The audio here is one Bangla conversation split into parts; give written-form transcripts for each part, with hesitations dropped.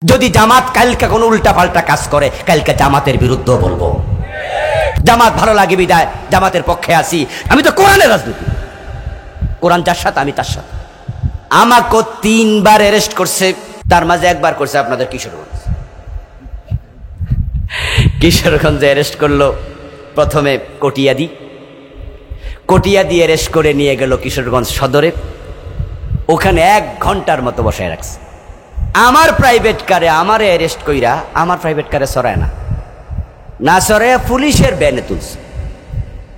যদি জামাত কালকে কোনো উল্টা পাল্টা কাজ করে, কালকে জামাতের বিরুদ্ধে বলবো। জামাত ভালো লাগে বিদায় জামাতের পক্ষে আসি। আমি তো কোরআনের রাজনীতি, কোরআন যার সাথে আমি তার সাথে। আমাকে 3 বার অ্যারেস্ট করছে, তার মাঝে একবার করছে আপনাদের কিশোরগঞ্জে অ্যারেস্ট করলো। প্রথমে কটিয়াদি অ্যারেস্ট করে নিয়ে গেল কিশোরগঞ্জ সদরে। ওখানে 1 ঘন্টার মতো বসায় রাখছে। আমার প্রাইভেট কারে আমারে অ্যারেস্ট কইরা আমার প্রাইভেট কারে সরায় না সরায় পুলিশের ব্যানে তুলছে।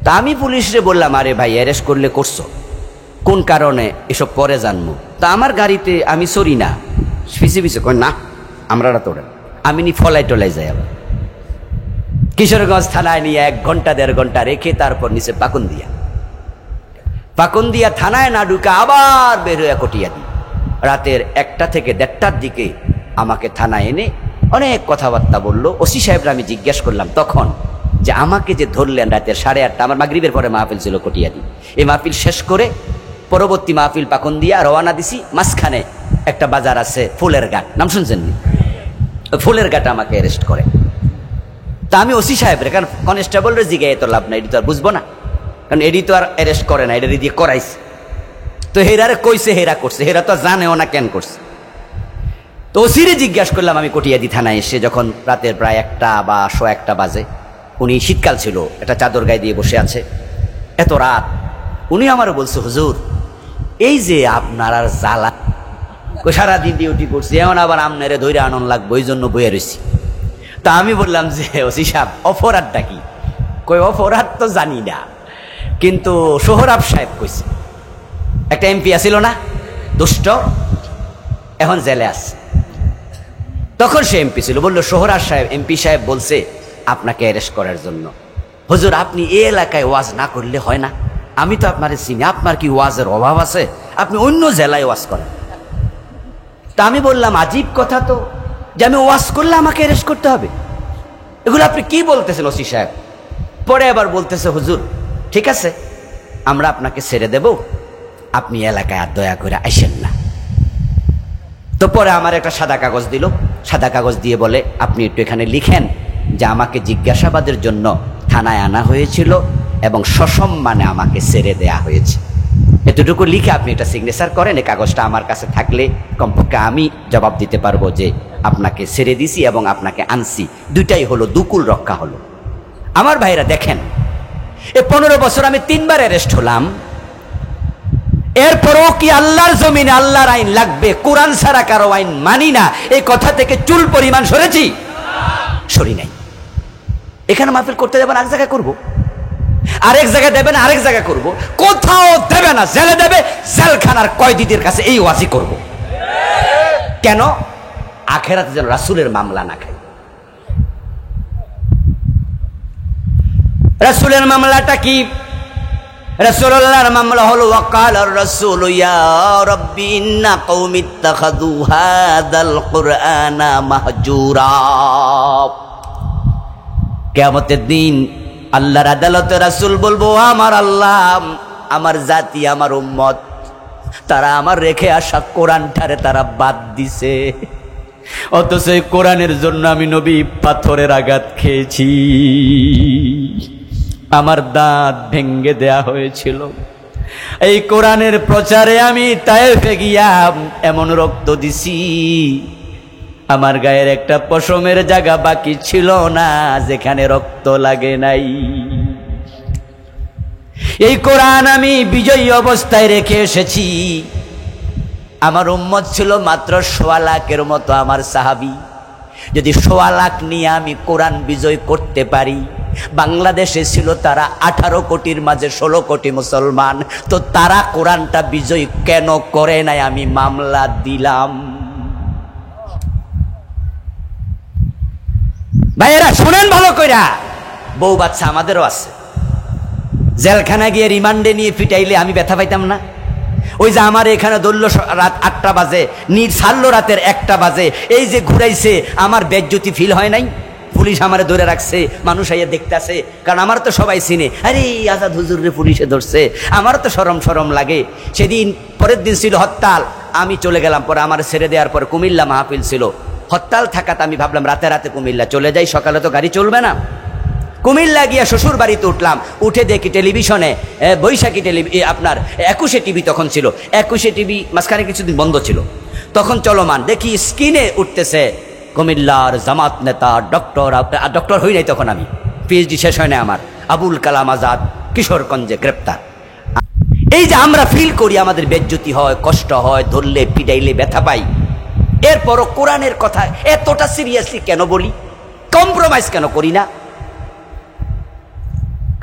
তা আমি পুলিশরে বললাম, আরে ভাই অ্যারেস্ট করলে করছো কোন কারণে, এসব পরে জানবো। তা আমার গাড়িতে আমি সরি না, পিছে কই না আমরা তোড়েন। আমি নি ফলাই টলাই যাই। আবার কিশোরগঞ্জ থানায় নিয়ে 1 ঘন্টা 1.5 ঘন্টা রেখে তারপর নিচে পাকুন্দিয়া থানায় না ঢুকে আবার বের হয়ে কটিয়াদি। রাতের 1টা থেকে 1:30টার দিকে আমাকে থানায় এনে অনেক কথাবার্তা বললো। ওসি সাহেবরা আমি জিজ্ঞেস করলাম তখন যে আমাকে যে ধরলেন রাতের 8:30, আমার মাগরিবের পরে মাহফিল ছিল কটিয়াদি। এই মাহফিল শেষ করে পরবর্তী মাহফিল পাকুন্দিয়া রওনা দিছি। মাঝখানে একটা বাজার আছে ফুলের ঘাট, নাম শুনছেন? ফুলের ঘাট আমাকে অ্যারেস্ট করে। তা আমি ওসি সাহেবের, কারণ কনস্টেবলের জিগায় তো লাভ নাই, এটি তো আর বুঝবো না, কারণ এডি তো আর অ্যারেস্ট করে না, এটা দিয়ে করাইছে। তো হেরারে কইছে, হেরা করছে, হেরা তো জানেও না কেন করছে। তো ওসিরে জিজ্ঞাসা করলাম আমি কটিয়াদি থানায় এসে, যখন রাতের প্রায় 1টা বা 1:15 বাজে। উনি শীতকাল ছিল, একটা চাদর গায়ে দিয়ে বসে আছে, এত রাত। উনি আমারও বলছে, হুজুর এই যে আপনার আর জ্বালা, সারাদিন ডিউটি করছি, এমন আবার আমনেরে ধৈর্য আনন্দ লাগবে, ওই জন্য বইয়ে রয়েছি। তা আমি বললাম যে ওসি সাহেব অপরাধটা কি? কই অপরাধ তো জানি না, কিন্তু সোহরাব সাহেব কইছে, একটা এমপি আসিল না দুষ্ট, এখন জেলে আছে। তখন সে এমপি ছিল, বললো সোহরাব সাহেব, এমপি সাহেব বলছে আপনাকে অ্যারেস্ট করার জন্য। হুজুর আপনি এই এলাকায় ওয়াজ না করলে হয় না? আমি তো আপনারে চিনি, আপনার কি ওয়াজের অভাব আছে? আপনি অন্য জেলায় ওয়াজ করেন। তা আমি বললাম, আজীব কথা তো, যে আমি ওয়াজ করলে আমাকে অ্যারেস্ট করতে হবে, এগুলো আপনি কি বলতেছেন ওসি সাহেব? পরে আবার বলতেছে, হুজুর ঠিক আছে আমরা আপনাকে ছেড়ে দেব, আপনি এলাকায় আর দয়া করে আসেন না। তো পরে আমার একটা সাদা কাগজ দিল, সাদা কাগজ দিয়ে বলে আপনি একটু এখানে লিখেন যে আমাকে জিজ্ঞাসাবাদের জন্য থানায় আনা হয়েছিল এবং সসম্মানে আমাকে ছেড়ে দেয়া হয়েছে। এতটুকু লিখে আপনি এটা সিগনেচার করেন। এই কাগজটা আমার কাছে থাকলে কমপক্ষে আমি জবাব দিতে পারবো যে আপনাকে ছেড়ে দিছি এবং আপনাকে আনছি, দুইটাই হলো, দুকুল রক্ষা হলো। আমার ভাইরা দেখেন, এ 15 বছর আমি 3 বার অ্যারেস্ট হলাম, এরপরও কি আল্লাহর জমিনে আল্লাহর আইন লাগবে? কোরআন ছাড়া কারো আইন মানি না, এই কথা থেকে চুল পরিমাণ সরেছি? সরি নাই। এখানে মাহফিল করতে দেবেন এক জায়গায় করবো, আরেক জায়গায় দেবেন আরেক জায়গায় করবো, কোথাও দেবে না, জেলে দেবে, জেলখানার কয়েদিদের কাছে এই ওয়াজি করব। কেন? আখেরাতে যেন রাসূলের মামলা না খাই। রাসূলের মামলাটা কি? রাসূলুল্লাহর মামলা হলো ওয়াকালার রাসূল ইয়া রাব্বি ইন্না কওমি ইত্তাখাযু হাযাল কুরআনা মাহজুরা। কিয়ামতের দিন আল্লাহর আদালতে রাসূল বলবো, আমার আল্লাহ, আমার জাতি, আমার উম্মত, তারা আমার রেখে আসা কোরআনটারে তারা বাদ দিছে, অথচ এই কোরআনের জন্য আমি নবী পাথরের আঘাত খেয়েছি, আমার দাঁত ভেঙ্গে দেয়া হয়েছিল। এই কোরআনের প্রচারে আমি তায়েফে গিয়া এমন রক্ত দিছি, আমার গায়ের একটা পশমের জায়গা বাকি ছিল না যেখানে রক্ত লাগে নাই। এই কোরআন আমি বিজয়ী অবস্থায় রেখে এসেছি। আমার উম্মত ছিল মাত্র 1.25 লাখের মতো আমার সাহাবী। যদি 1.25 লাখ নিয়ে আমি কোরআন বিজয় করতে পারি, বাংলাদেশে ছিল তারা 18 কোটির মাঝে 16 কোটি মুসলমান, তো তারা কোরআনটা বিজয় কেন করে নাই? আমি মামলা দিলাম। ভাইয়েরা শুনেন ভালো কইরা, বউ বাচ্চা আমাদেরও আছে। জেলখানা গিয়ে রিমান্ডে নিয়ে ফিটাইলে আমি ব্যথা পাইতাম না? ওই যে আমার এখানে ধরলো রাত 8টা বাজে, নির ছাড়লো রাতের 1টা বাজে, এই যে ঘুরাইছে, আমার বেজ্জতি ফিল হয় নাই? পুলিশ আমারে ধরে রাখছে, মানুষ আইয়া দেখতেছে, কারণ আমার তো সবাই চিনে, আরে আজাদ হুজুর রে পুলিশে ধরছে, আমারও তো শরম লাগে। সেদিন পরের দিন ছিল হরতাল, আমি চলে গেলাম, পরে আমার ছেড়ে দেওয়ার পরে কুমিল্লা মাহফিল ছিল, হরতাল থাকাতে আমি ভাবলাম রাতে রাতে কুমিল্লা চলে যাই, সকালে তো গাড়ি চলবে না। কুমিল্লা গিয়া শ্বশুর বাড়িতে উঠলাম, উঠে দেখি টেলিভিশনে বৈশাখী আপনার 21 টিভি তখন ছিল, 21 টিভি মাঝখানে কিছুদিন বন্ধ ছিল, তখন চলমান দেখি স্ক্রিনে উঠতেছে কুমিল্লার জামাত নেতা ডক্টর হই নাই তখন, আমি পিএইচডি শেষ হয় না আমার, আবুল কালাম আজাদ কিশোরগঞ্জে গ্রেপ্তার। এই যে আমরা ফিল করি আমাদের বেজ্জতি হয়, কষ্ট হয়, ধরলে পিটাইলে ব্যথা পাই, এরপরও কোরআনের কথা এতটা সিরিয়াসলি কেন বলি, কম্প্রোমাইজ কেন করি না?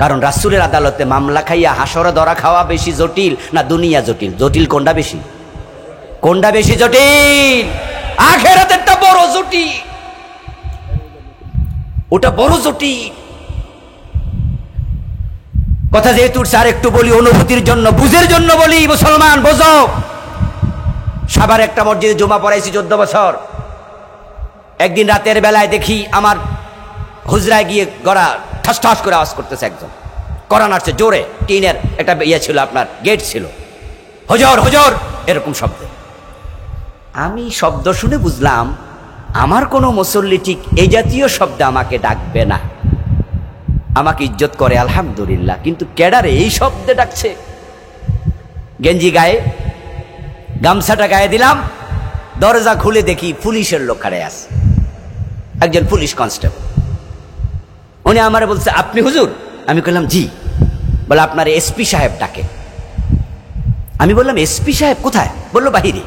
কারণ রাসূলের আদালতে মামলা খাইয়া হাসরে ধরা খাওয়া বেশি জটিল না দুনিয়া জটিল? জটিল কোনটা বেশি? কোনটা বেশি জটিল? আখিরাতেরটা বড় জটিল, ওটা বড় জটিল। কথা যেহেতু স্যার একটু বলি অনুভূতির জন্য, বুঝের জন্য বলি, মুসলমান বোঝো। সাভার একটা মসজিদে জুমা পড়াইছি 14 বছর। একদিন রাতের বেলায় দেখি আমার হুজরায় গিয়ে গড়া ঠাস ঠাস করে আওয়াজ করতেছে, একজন করান আসছে জোরে, টিনের একটা ইয়ে ছিল, আপনার গেট ছিল, হুজুর হুজুর এরকম শব্দ। আমি শব্দ শুনে বুঝলাম আমার কোনো মুসল্লি ঠিক এই জাতীয় শব্দে আমাকে ডাকবে না, আমাকে ইজ্জত করে আলহামদুলিল্লাহ, কিন্তু ক্যাডারে এই শব্দে ডাকছে। গেঞ্জি গায়ে, গামছাটা গায়ে দিলাম, দরজা খুলে দেখি পুলিশের লোক খাড়ে আছে, একজন পুলিশ কনস্টেবল। উনি আমারে বলছে আপনি হুজুর? আমি বললাম জি। বলে আপনার এসপি সাহেব ডাকে। আমি বললাম এসপি সাহেব কোথায়? বললো বাহিরে।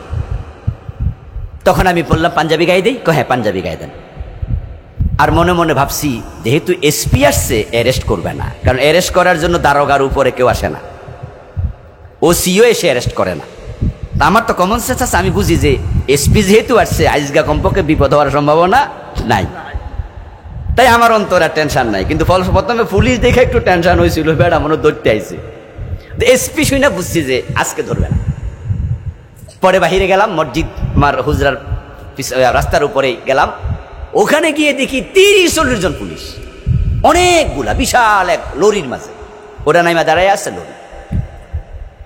তখন আমি বললাম পাঞ্জাবি গায়ে দেই? হ্যাঁ পাঞ্জাবি গায়ে দেন। আর মনে মনে ভাবছি যেহেতু এসপি আসছে অ্যারেস্ট করবে না, কারণ অ্যারেস্ট করার জন্য দারোগার উপরে কেউ আসে না, ও সিও এসে অ্যারেস্ট করে না। তা আমার তো কমন সেন্স আছে, আমি বুঝি যে এসপি যেহেতু আসছে আজগা কমপক্ষে বিপদ হওয়ার সম্ভাবনা নাই, তাই আমার অন্তরে টেনশন নাই। কিন্তু প্রথমে পুলিশ দেখে একটু টেনশন হয়েছিল, বেড়া মনে ধরতে আইছে। এসপি শুনে বুঝছি যে আজকে ধরবে না। পরে বাহিরে গেলাম, মসজিদ আমার হুজরার রাস্তার উপরে গেলাম, ওখানে গিয়ে দেখি 30-40 জন পুলিশ, অনেকগুলা, বিশাল এক লরির মাঝে ওরা নাইমা দাঁড়ায় আছে লরি।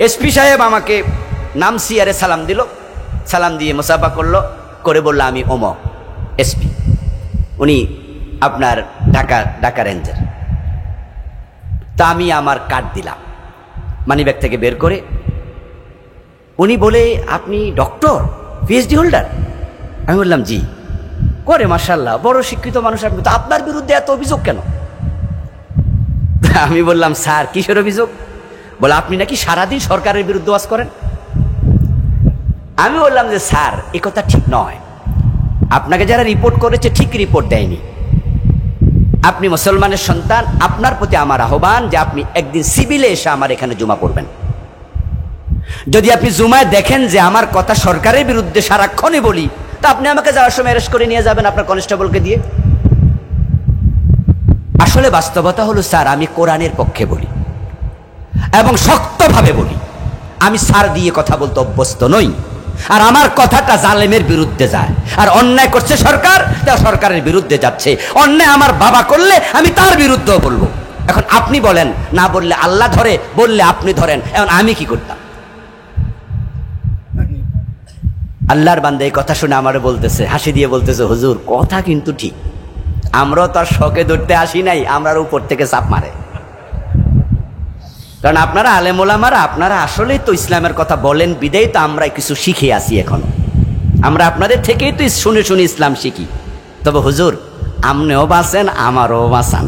এসপি সাহেব আমাকে নামছি, আরে সালাম দিল, সালাম দিয়ে মুসাফা করলো, করে বললো আমি ওমক এসপি, উনি আপনার ঢাকা রেঞ্জের। তা আমি আমার কার্ড দিলাম মানিব্যাগ থেকে বের করে। উনি বলে আপনি ডক্টর, পিএইচডি হোল্ডার? আমি বললাম জি। করে মাশাআল্লাহ, বড় শিক্ষিত মানুষ আপনি, তো আপনার বিরুদ্ধে এত অভিযোগ কেন? আমি বললাম স্যার কিসের অভিযোগ? বলে আপনি নাকি সারাদিন সরকারের বিরুদ্ধে ওয়াজ করেন। আমি বললাম যে স্যার এ কথা ঠিক নয়, আপনাকে যারা রিপোর্ট করেছে ঠিক রিপোর্ট দেয়নি, আপনি মুসলমানের সন্তান, আপনার প্রতি আমার আহ্বান যে আপনি একদিন সিভিলে এসে আমার এখানে জুমা পড়বেন। যদি আপনি জুমায় দেখেন যে আমার কথা সরকারের বিরুদ্ধে সারাক্ষণই বলি, তা আপনি আমাকে যাওয়ার সময় অ্যারেস্ট করে নিয়ে যাবেন আপনার কনস্টেবলকে দিয়ে। আসলে বাস্তবতা হলো স্যার আমি কোরআনের পক্ষে বলি এবং শক্তভাবে বলি, আমি স্যার দিয়ে কথা বলতে অভ্যস্ত নই। আর আমার কথাটা জালেমের বিরুদ্ধে যায়, আর অন্যায় করছে সরকার, তা সরকারের বিরুদ্ধে যাচ্ছে। অন্যায় আমার বাবা করলে আমি তার বিরুদ্ধেও বলবো। এখন আপনি বলেন, না বললে আল্লাহ ধরে, বললে আপনি ধরেন, এখন আমি কি করতাম? আল্লাহর বান্দা এই কথা শুনে আমারে বলতেছে, হাসি দিয়ে বলতেছে হুজুর কথা কিন্তু ঠিক, আমরাও তার শখে ধরতে আসি নাই, আমরা উপর থেকে চাপ মারে। কারণ আপনারা আলেম ওলামারা, আপনারা আসলেই তো ইসলামের কথা বলেন বিদেই তো আমরা কিছু শিখে আসি এখনো, আমরা আপনাদের থেকেই তো শুনে শুনে ইসলাম শিখি। তবে হুজুর আপনিও বাঁচেন আমারও বাঁচান।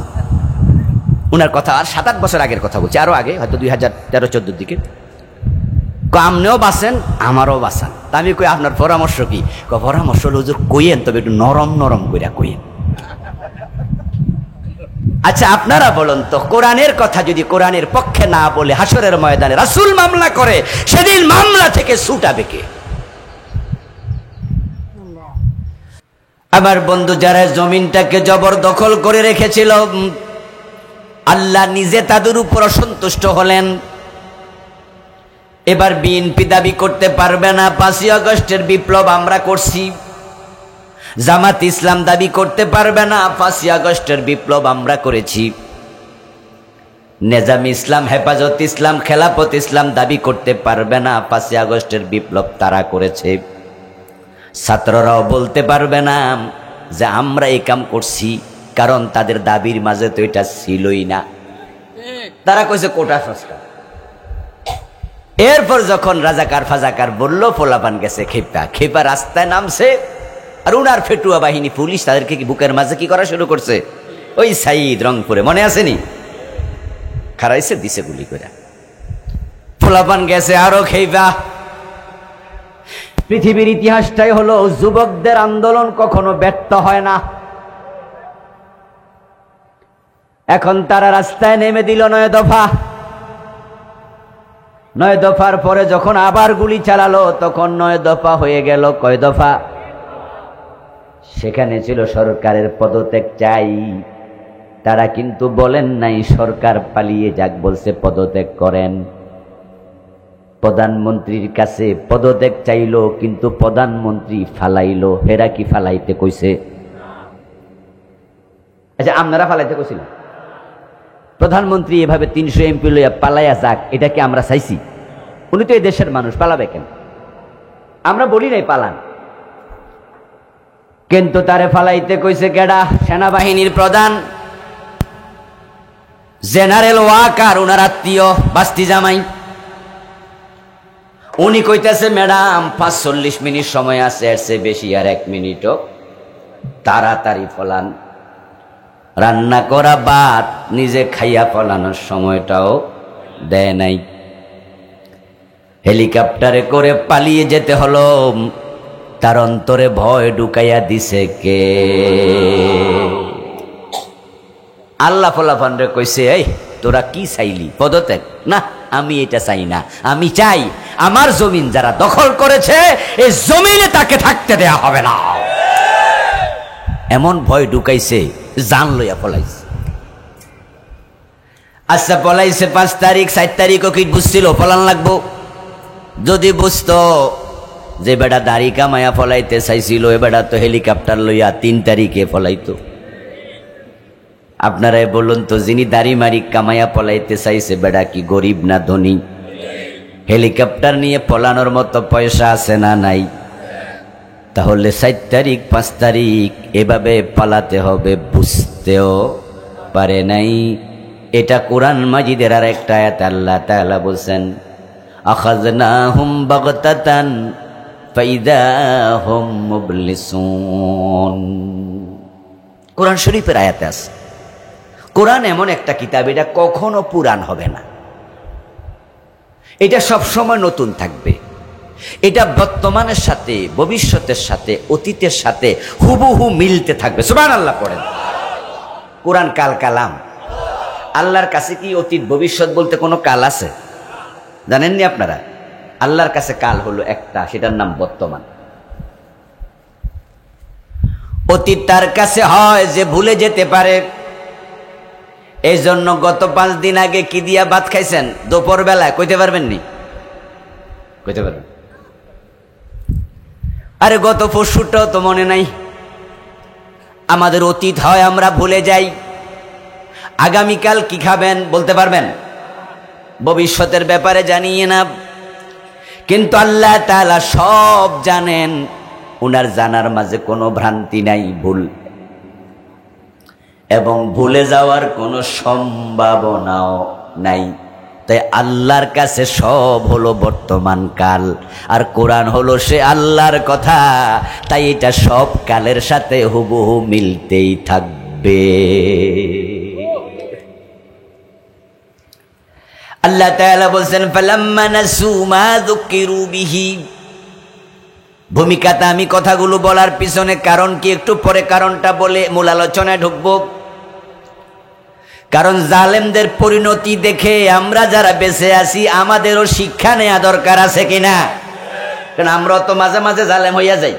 উনার কথা আর 7-8 বছর আগের কথা বলছি, আরো আগে, হয়তো 2013-14 দিকে। আপনিও বাঁচেন আমারও বাঁচান। তা আমি কই আপনার পরামর্শ কি? পরামর্শ হলো হুজুর কইয়েন, তবে একটু নরম নরম কইরা কইয়েন। আচ্ছা আপনারা বলুন তো, কোরআনের কথা যদি কোরআনের পক্ষে না বলে হাসরের ময়দানে রাসূল মামলা করে, সেদিন মামলা থেকে ছুটাবে কে? আমার বন্ধু যারা জমিনটাকে জবরদখল করে রেখেছিল, আল্লাহ নিজে তাদের উপর অসন্তুষ্ট হলেন। এবার বিএনপি দাবি করতে পারবে না 5ই আগস্টের বিপ্লব আমরা করছি, জামাত ইসলাম দাবি করতে পারবে না 5ই আগস্টের বিপ্লব আমরা করেছি, নেজাম ইসলাম, হেফাজত ইসলাম, খেলাফত ইসলাম দাবি করতে পারবে না 5ই আগস্টের বিপ্লব তারা করেছে। ছাত্ররাও বলতে পারবে না যে আমরা এই কাম করছি, কারণ তাদের দাবির মাঝে তো এটা ছিলই না। তারা কইছে কোটা সংস্কার। এরপর যখন রাজাকার ফাজাকার বলল, পোলাপান গেছে খেপা খেপা, রাস্তায় নামছে। আর উনার ফেটুয়া বাহিনী পুলিশ তাদেরকে কি বুকের মাঝে কি করা শুরু করছে? ওই সাইদ রংপুরে মনে আসেনি, খারাইছে দিছে গুলি করে। পোলাপান গেছে আরো খেপা। পৃথিবীর ইতিহাসটাই হলো যুবকদের আন্দোলন কখনো ব্যর্থ হয় না। এখন তারা রাস্তায় নেমে দিল 9 দফা। 9 দফার পরে যখন আবার গুলি চালালো, তখন 9 দফা হয়ে গেল কয় দফা? সেখানে ছিল সরকারের পদত্যাগ চাই। তারা কিন্তু বলেন নাই সরকার পালিয়ে যাক, বলছে পদত্যাগ করেন। প্রধানমন্ত্রীর কাছে পদত্যাগ চাইলো, কিন্তু প্রধানমন্ত্রী ফালাইলো। হেরা কি ফালাইতে কইছে? আচ্ছা, আপনারা ফালাইতে কইছিল? প্রধানমন্ত্রী এভাবে 300 এমপি লইয়া পালাইয়া যাক, এটা কি আমরা চাইছি? উনি তো এই দেশের মানুষ, পালাবে কেন? আমরা বলি নাই পালান, কিন্তু তারে ফালাইতে কইছে কেডা? সেনাবাহিনীর প্রধান জেনারেল ওয়াকার, উনার আত্মীয় বাস্তি জামাই। উনি কইতেছে ম্যাডাম 45 মিনিট সময় আছে, এর চেয়ে বেশি আর 1 মিনিটও, তাড়াতাড়ি ফলান। রান্না করা ভাত নিজে খাইয়া ফলানোর সময়টাও দেয় নাই। হেলিকপ্টারে করে পালিয়ে যেতে হলো। তার অন্তরে ভয় ঢুকাইয়া দিছে কে? আল্লাহ ফলাফানরে কইছে, এই তোরা কি চাইলি? পদত্যাগ? না, আমি এটা চাই না। আমি চাই আমার জমিন যারা দখল করেছে, এই জমিনে তাকে থাকতে দেয়া হবে না। এমন ভয় ঢুকাইছে, জান লইয়া পলাইছে। আচ্ছা, পলাইছে 5 তারিখ, 4 তারিখও কি বুঝছিল পলান লাগবো? যদি বুঝতো যে বেটা দাড়ি কামাইয়া ফলাইতে চাইছিল, এ বেটা তো হেলিকপ্টার লইয়া 3 তারিখে ফলাইতো। আপনারাই বলুন তো, যিনি দাড়ি মারি কামাইয়া পলাইতে চাইছে, বেটা কি গরিব না ধনী? হেলিকপ্টার নিয়ে পলানোর মতো পয়সা আছে না নাই? তাহলে 4 তারিখ 5 তারিখ এভাবে পালাতে হবে বুঝতেও পারে নাই। এটা কোরআন মাজিদের আর একটা আয়াত। আল্লাহ তাআলা বলছেন, আখাযনাহুম বাগতাতান ফাইদা হুম মুবলিসুন। কোরআন শরীফের আয়াতে আছে। কোরআন এমন একটা কিতাব, এটা কখনো পুরান হবে না। এটা সবসময় নতুন থাকবে। এটা বর্তমানের সাথে, ভবিষ্যতের সাথে, অতীতের সাথে হুবহু মিলতে থাকবে। সুবহানাল্লাহ পড়েন। কোরআন কাল কালাম। আল্লাহর কাছে কি অতীত ভবিষ্যৎ বলতে কোনো কাল আছে? জানেননি আপনারা? আল্লাহর কাছে কাল হলো একটা, সেটার নাম বর্তমান। অতীত তার কাছে হয় যে ভুলে যেতে পারে। এই জন্য গত 5 দিন আগে কি দিয়া ভাত খাইছেন দুপুর বেলায় কইতে পারবেন নি? কইতে পারবেন? আরে গত পরশুটাও তো মনে নাই। আমাদের অতীত হয় আমরা ভুলে যাই। আগামীকাল কি খাবেন বলতে পারবেন? ভবিষ্যতের ব্যাপারে জানিয়ে না, কিন্তু আল্লাহ তাআলা সব জানেন। উনার জানার মাঝে কোনো ভ্রান্তি নাই, ভুল এবং ভুলে যাওয়ার কোনো সম্ভাবনাও নাই। তাই আল্লাহর কাছে সব হলো বর্তমান কাল, আর কোরআন হলো সে আল্লাহর কথা। তাই এটা সব কালের সাথে হুবহু মিলতেই থাকবে। আল্লাহ তাআলা বলছেন, ফালাম্মা নাসু মা যুকিরু বিহি। ভূমিকাতে আমি কথাগুলো বলার পিছনে কারণ কি, একটু পরে কারণটা বলে মূল আলোচনায় ঢুকবো। কারণ জালেমদের পরিণতি দেখে আমরা যারা বেঁচে আছি, আমাদেরও শিক্ষা নেওয়া দরকার আছে কিনা? কারণ আমরাও তো মাঝে মাঝে জালেম হইয়া যাই।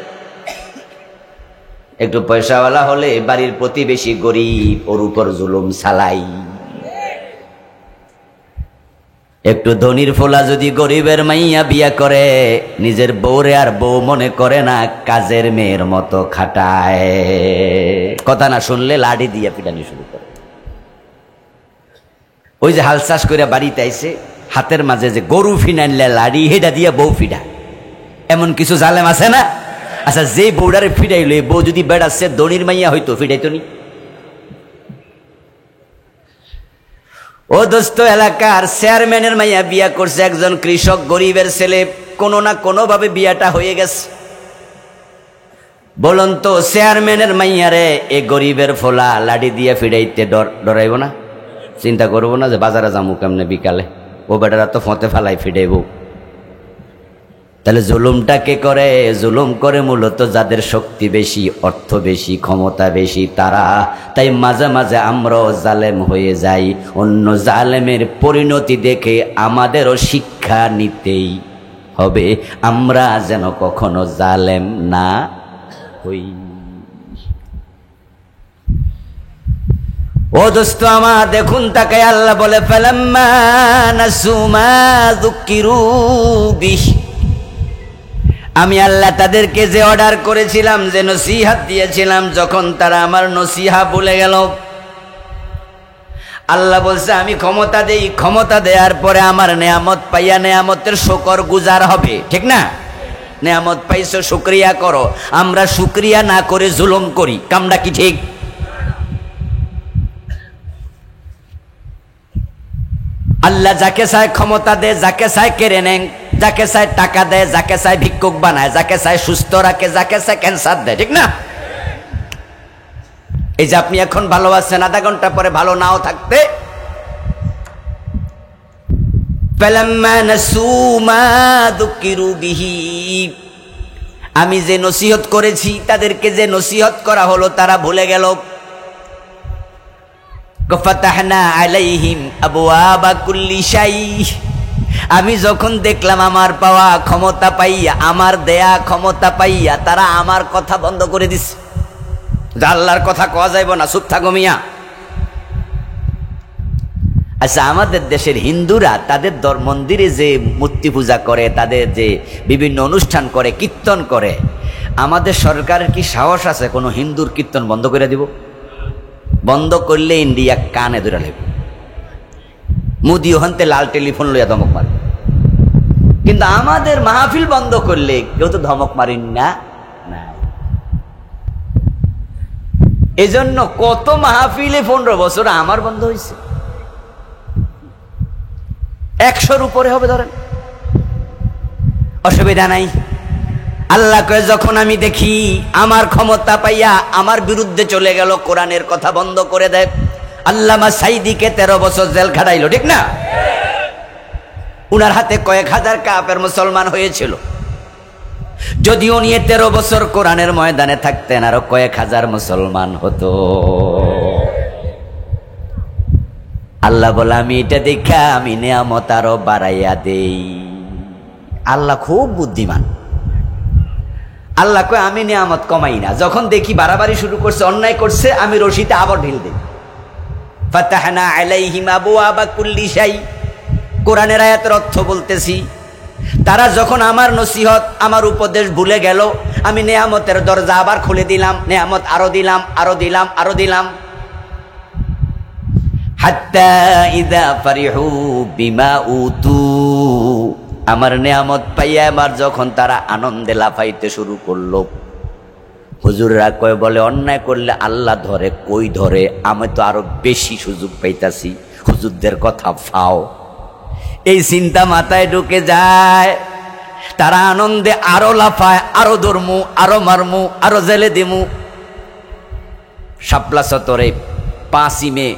একটু পয়সাওয়ালা হলে বাড়ির প্রতিবেশী গরিব, ওর উপর জুলুম চালাই। একটু ধনীর ফোলা যদি গরিবের মাইয়া বিয়া করে, নিজের বউরে আর বউ মনে করে না, কাজের মেয়ের মতো খাটায়। কথা না শুনলে লাঠি দিয়ে পিটানি শুরু করে। ওই যে হাল চাষ করে বাড়িতে আইছে, হাতের মাঝে যে গরু ফিনাইলে লাড়ি, হেডা দিয়ে বউ ফিডা। এমন কিছু জালেম আছে না? আচ্ছা, যে বউডারে ফিরাইলো এই বউ যদি বেড়াচ্ছে দনির মাইয়া হইতো, ফিরাইতো নি? ও দোস্ত, এলাকার চেয়ারম্যানের মাইয়া বিয়া করছে একজন কৃষক, গরিবের ছেলে, কোনো না কোনো ভাবে বিয়াটা হয়ে গেছে। বলুন তো, চেয়ারম্যানের মাইয়ারে এ গরিবের ফোলা লাঠি দিয়ে ফিরাইতে ডরাইব না? চিন্তা করবো না যে বাজারে যাবো কেমনে বিকালে, ও বেটারা তো ফতে ফেলাই ফিরাইব। তাহলে জুলুমটা কে করে? জুলুম করে মূলত যাদের শক্তি বেশি, অর্থ বেশি, ক্ষমতা বেশি তারা। তাই মাঝে মাঝে আমরাও জালেম হয়ে যাই। অন্য জালেমের পরিণতি দেখে আমাদেরও শিক্ষা নিতেই হবে, আমরা যেন কখনো জালেম না হই। ও দোস্ত আমার, দেখুন তাকাই আল্লাহ বলে ফালাম্মা নাসু মা যুকিরু বিহি, আমি আল্লাহ তাদেরকে যে অর্ডার করেছিলাম, যে নসিহত দিয়েছিলাম, যখন তারা আমার নসিহা ভুলে গেল, আল্লাহ বলছে আমি ক্ষমতা দেই, ক্ষমতা দেওয়ার পরে আমার নেয়ামত পাইয়া নেয়ামতের শুকর গুজার হবে, ঠিক না? নেয়ামত পাইছো, শুকরিয়া করো। আমরা শুকরিয়া না করে জুলুম করি, কামটা কি ঠিক? আল্লাহ যাকে চায় ক্ষমতা দেয়, যাকে চায় কেড়ে নেন, যাকে চায় টাকা দেয়, যাকে চায় ভিক্ষুক বানায়, যাকে চায় সুস্থ রাখে, যাকে চায় ক্যান্সার দেয়, ঠিক না? এই যে আপনি এখন ভালো আছেন, আধা ঘন্টা পরে ভালো নাও থাকতে। আমি যে নসিহত করেছি, তাদেরকে যে নসিহত করা হলো তারা ভুলে গেল। ফাতাহনা আলাইহিম আবওয়াবা কুল্লি শাই, আমি যখন দেখলাম আমার পাওয়া ক্ষমতা পাইয়া, আমার দেয়া ক্ষমতা পাইয়া তারা আমার কথা বন্ধ করে দিছে। আল্লাহর কথা কওয়া যাইব না, চুপ থাকো মিয়া। আচ্ছা, আমাদের দেশের হিন্দুরা তাদের মন্দিরে যে মূর্তি পূজা করে, তাদের যে বিভিন্ন অনুষ্ঠান করে, কীর্তন করে, আমাদের সরকারের কি সাহস আছে কোনো হিন্দুর কীর্তন বন্ধ করে দিব? বন্ধ করলে ইন্ডিয়া কানে ধরে লাগবে। মোদি ওখানতে লাল টেলিফোন লইয়া ধমক মারে, কিন্তু আমাদের মাহফিল বন্ধ করলে কেউ তো ধমক মারেন না। এজন্য কত মাহফিলে 15 বছর আমার বন্ধ হয়েছে, 100-র উপরে হবে ধরেন, অসুবিধা নাই। আল্লাহ কয় যখন আমি দেখি আমার ক্ষমতা পাইয়া আমার বিরুদ্ধে চলে গেল, কোরআনের কথা বন্ধ করে দেয়। আল্লামা সাইদিকে 13 বছর জেল খাটাইলো, ঠিক না? উনার হাতে কয়েক হাজার কাফের মুসলমান হয়েছিল। যদিও নিয়ে 13 বছর কোরআনের ময়দানে থাকতেন, আরো কয়েক হাজার মুসলমান হতো। আল্লাহ বলে আমি এটা দেখা আমি নেয়ামত আরো বাড়াইয়া দেই। আল্লাহ খুব বুদ্ধিমান। আল্লাহ কয় আমি নেয়ামত কমাই না, যখন দেখি বাড়াবাড়ি শুরু করছে, অন্যায় করছে, আমি রশিতে আবার ঢিল দিই। ফাতাহনা আলাইহিম আবওয়াবা কুল্লি শাই, কোরআনের আয়াতের অর্থ বলতেছি। তারা যখন আমার নসিহত, আমার উপদেশ ভুলে গেল, আমি নেয়ামতের দরজা আবার খুলে দিলাম, নেয়ামত আরো দিলাম, আরো দিলাম, আরো দিলাম। হাত্তা ইযা ফারিহু বিমা উতু, আমার নেয়ামত পাইয়া এবার যখন তারা আনন্দে লাফাইতে শুরু করলো, হুজুররা কয় বলে অন্যায় করলে আল্লাহ ধরে, কই ধরে, আমি তো আরো বেশি সুযোগ পাইতাছি, হুজুরদের কথা ফাও। এই চিন্তা মাথায় ঢুকে যায়, তারা আনন্দে আরো লাফায়, আরো ধর্মু, আরো মারমু, আরো জেলে দিমু। শাপলা চত্বরে 5ই মে